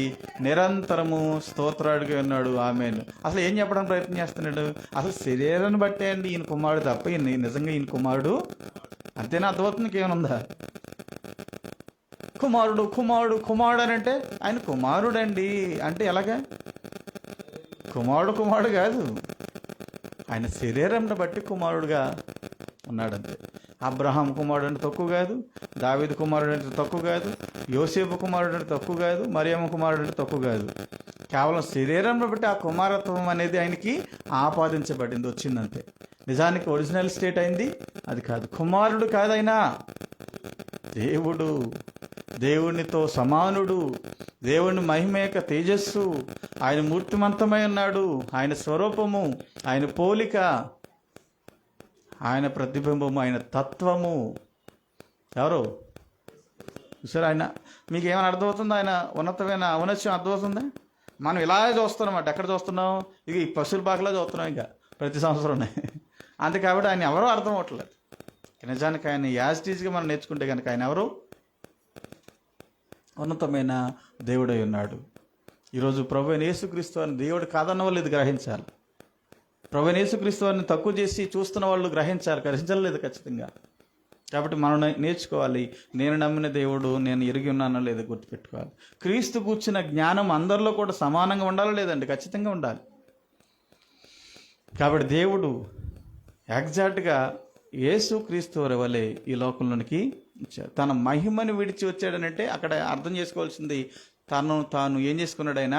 నిరంతరము స్తోత్రాడుగా ఉన్నాడు. ఆమేన్. అసలు ఏం చెప్పడానికి ప్రయత్నం చేస్తున్నాడు? అసలు శరీరాన్ని బట్టే అండి ఈయన కుమారుడు తప్ప ఈయన నిజంగా ఈయన కుమారుడు అంతేనా? అర్థమవుతుంది? ఇంకేమనుందా? కుమారుడు కుమారుడు కుమారుడు అని అంటే ఆయన కుమారుడండి అంటే ఎలాగా? కుమారుడు కాదు, ఆయన శరీరంను బట్టి కుమారుడుగా ఉన్నాడంతే. అబ్రహాం కుమారుడు అంటే తక్కువ కాదు, దావీదు కుమారుడు అంటే తక్కువ కాదు, యోసేపు కుమారుడు అంటే తక్కువ కాదు, మరియమ్మ కుమారుడు అంటే తక్కువ కాదు. కేవలం శరీరంను బట్టి ఆ కుమారత్వం అనేది ఆయనకి ఆపాదించబడింది, వచ్చిందంతే. నిజానికి ఒరిజినల్ స్టేట్ అయింది అది కాదు. కుమారుడు కాదైనా దేవుడు, దేవునితో సమానుడు, దేవుని మహిమ యొక్క తేజస్సు, ఆయన మూర్తిమంతమై ఉన్నాడు, ఆయన స్వరూపము, ఆయన పోలిక, ఆయన ప్రతిబింబము, ఆయన తత్వము. ఎవరు చూసారు? ఆయన మీకు ఏమైనా అర్థమవుతుందా? ఆయన ఉన్నతమైన ఔన్నత్యం అర్థమవుతుందా? మనం ఇలాగే చూస్తున్నాం. ఎక్కడ చూస్తున్నాం? ఇక ఈ పశువుల పాకలా చూస్తున్నాం ఇంకా ప్రతి సంవత్సరం. అంతే కాబట్టి ఆయన ఎవరో అర్థం అవ్వట్లేదు. నిజానికి ఆయన యాజిటీజ్గా మనం నేర్చుకుంటే కనుక ఆయన ఎవరు? ఉన్నతమైన దేవుడై ఉన్నాడు. ఈరోజు ప్రభువైన యేసుక్రీస్తు వారిని దేవుడు కాదన్న వాళ్ళు ఇది గ్రహించాలి. ప్రభువైన యేసుక్రీస్తు వారిని తక్కువ చేసి చూస్తున్న వాళ్ళు గ్రహించలేదు ఖచ్చితంగా. కాబట్టి మనం నేర్చుకోవాలి. నేను నమ్మిన దేవుడు నేను ఎరిగి ఉన్నానో లేదో గుర్తుపెట్టుకోవాలి. క్రీస్తు కూర్చున్న జ్ఞానం అందరిలో కూడా సమానంగా ఉండాలో లేదండి? ఖచ్చితంగా ఉండాలి. కాబట్టి దేవుడు ఎగ్జాక్ట్గా యేసుక్రీస్తు వారి వలె ఈ లోకంలోనికి వచ్చాడు. తన మహిమను విడిచి వచ్చాడనంటే అక్కడ అర్థం చేసుకోవాల్సింది తాను ఏం చేసుకున్నాడు? ఆయన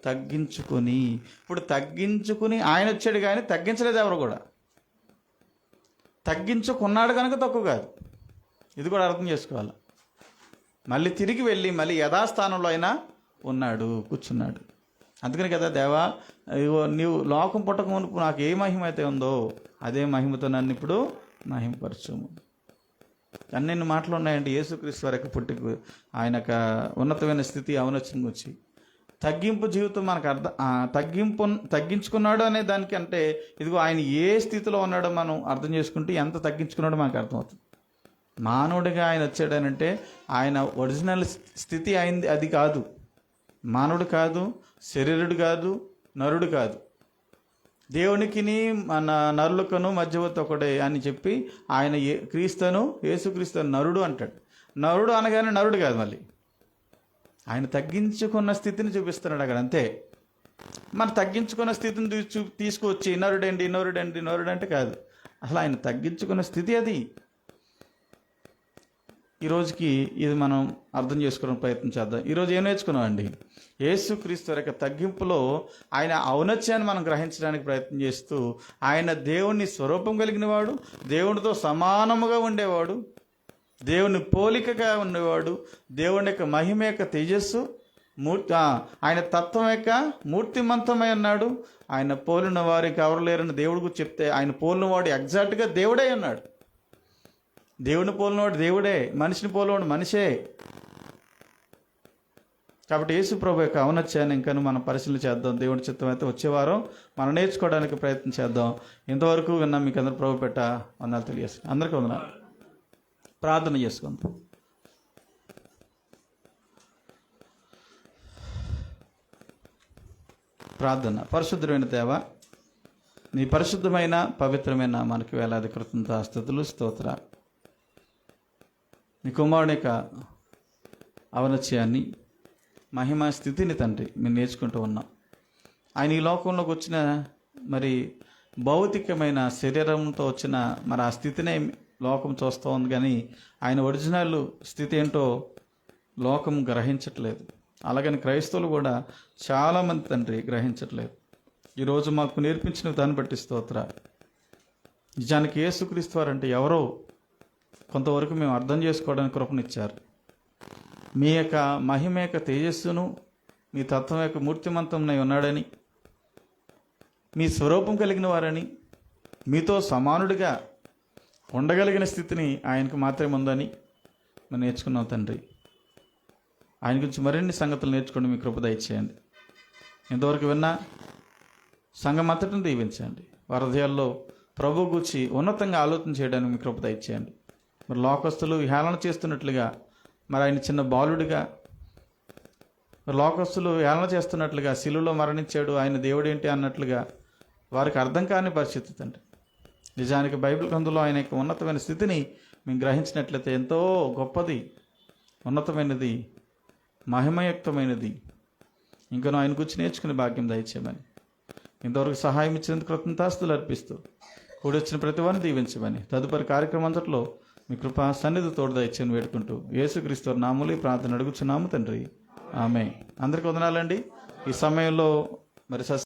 తగ్గించుకొని. ఇప్పుడు తగ్గించుకుని ఆయన వచ్చాడు కానీ తగ్గించలేదు ఎవరు కూడా. తగ్గించుకున్నాడు కనుక తక్కువ కాదు. ఇది కూడా అర్థం చేసుకోవాలి. మళ్ళీ తిరిగి వెళ్ళి మళ్ళీ యథాస్థానంలో అయినా ఉన్నాడు, కూర్చున్నాడు. అందుకని కదా, దేవా నీవు లోకం పుట్టక మునుపు నాకు ఏ మహిమ అయితే ఉందో అదే మహిమతో నన్ను ఇప్పుడు మహిమపరచుము. అన్నెన్ని మాటలు ఉన్నాయండి యేసుక్రీస్తు వారి యొక్క పుట్టుకు, ఆయన యొక్క ఉన్నతమైన స్థితి ఔన్నత్యం వచ్చి. తగ్గింపు జీవితం మనకు తగ్గించుకున్నాడు అనే దానికి అంటే ఇదిగో ఆయన ఏ స్థితిలో ఉన్నాడో మనం అర్థం చేసుకుంటే ఎంత తగ్గించుకున్నాడో మనకు అర్థమవుతుంది. మానవుడిగా ఆయన వచ్చాడనంటే ఆయన ఒరిజినల్ స్థితి అయింది అది కాదు. మానవుడు కాదు, శరీరుడు కాదు, నరుడు కాదు. దేవునికి మన నరులకును మధ్యవర్తి ఒకడే అని చెప్పి ఆయన యేసుక్రీస్తు నరుడు అంటాడు. నరుడు అనగానే నరుడు కాదు, మళ్ళీ ఆయన తగ్గించుకున్న స్థితిని చూపిస్తున్నాడు అక్కడ. అంతే. మన తగ్గించుకున్న స్థితిని తీసుకువచ్చి నరుడు అంటే కాదు. అసలు ఆయన తగ్గించుకున్న స్థితి అది. ఈరోజుకి ఇది మనం అర్థం చేసుకోవడానికి ప్రయత్నం చేద్దాం. ఈరోజు ఏం నేర్చుకున్నాం అండి? యేసుక్రీస్తు యొక్క తగ్గింపులో ఆయన ఔన్నత్యాన్ని మనం గ్రహించడానికి ప్రయత్నం చేస్తూ ఆయన దేవుని స్వరూపం కలిగిన వాడు, దేవునితో సమానముగా ఉండేవాడు, దేవుని పోలికగా ఉండేవాడు, దేవుని యొక్క మహిమ యొక్క తేజస్సు, ఆయన తత్వం యొక్క మూర్తిమంతమై ఉన్నాడు. ఆయన పోలిన వారికి ఎవరు లేరని దేవుడు గురించి చెప్తే ఆయన పోలిన వాడు ఎగ్జాక్ట్గా దేవుడే ఉన్నాడు. దేవుని పోలినవాడు దేవుడే, మనిషిని పోలినవాడు మనిషే. కాబట్టి యేసు ప్రభు యొక్క ఔన్నత్యాన్ని ఇంకా మనం పరిశీలన చేద్దాం. దేవుని చిత్తం అయితే వచ్చేవారం మనం నేర్చుకోవడానికి ప్రయత్నం చేద్దాం. ఇంతవరకు విన్నాం. మీకు అందరూ ప్రభు పెట్ట వందనాలు తెలియజేస్తాం. అందరికీ వందనాలు. ప్రార్థన చేసుకుందాం. ప్రార్థన. పరిశుద్ధమైన దేవా, నీ పరిశుద్ధమైన పవిత్రమైన మనకి వేలాది కృతజ్ఞతాస్తుతులు, స్తోత్రాలు. నీ కుమారుని యొక్క ఔన్నత్యాన్ని, మహిమ స్థితిని తండ్రి మేము నేర్చుకుంటూ ఉన్నాం. ఆయన ఈ లోకంలోకి వచ్చిన మరి భౌతికమైన శరీరంతో వచ్చిన మరి ఆ స్థితినే లోకం చూస్తూ ఉంది, కానీ ఆయన ఒరిజినల్ స్థితి ఏంటో లోకం గ్రహించట్లేదు. అలాగని క్రైస్తవులు కూడా చాలామంది తండ్రి గ్రహించట్లేదు. ఈరోజు మాకు నేర్పించిన దాన్ని బట్టి స్తోత్రాలు. నిజానికి యేసుక్రీస్తు వారంటే ఎవరో కొంతవరకు మేము అర్థం చేసుకోవడానికి కృపనిచ్చారు. మీ యొక్క మహిమ యొక్క తేజస్సును, మీ తత్వం యొక్క మూర్తిమంతంనై ఉన్నాడని, మీ స్వరూపం కలిగిన వారని, మీతో సమానుడిగా ఉండగలిగిన స్థితిని ఆయనకు మాత్రమే ఉందని మేము నేర్చుకున్నాం తండ్రి. ఆయన గురించి మరిన్ని సంగతులు నేర్చుకోండి, మీ కృప దయచేయండి. ఇంతవరకు విన్నా సంఘం అంతటిని దీవించండి. వారి హృదయాల్లో ప్రభు గురించి ఉన్నతంగా ఆలోచన చేయడానికి మీ కృప దయచేయండి. మరి లోకస్తులు హేళన చేస్తున్నట్లుగా, మరి ఆయన చిన్న బాలుడిగా, మరి లోకస్తులు హేళన చేస్తున్నట్లుగా, శిలువలో మరణించాడు ఆయన దేవుడేంటి అన్నట్లుగా వారికి అర్థం కాని పరిస్థితి తండ్రి. నిజానికి బైబిల్ గ్రంథంలో ఆయన యొక్క ఉన్నతమైన స్థితిని మేము గ్రహించినట్లయితే ఎంతో గొప్పది, ఉన్నతమైనది, మహిమయుక్తమైనది. ఇంకనూ ఆయన గురించి నేర్చుకునే భాగ్యం దయచేయమని, ఇంతవరకు సహాయం ఇచ్చినందుకు కృతజ్ఞతాస్తుతులు అర్పిస్తూ కూడి వచ్చిన ప్రతి వారిని దీవించమని, తదుపరి కార్యక్రమం అంతట్లో మీ కృపా సన్నిధి తోడు దయచేయని వేడుకుంటూ యేసుక్రీస్తు నామములో ప్రార్థన అడుగుచున్నాము తండ్రి. ఆమేన్. అందరికీ వందనాలండి. ఈ సమయంలో మరి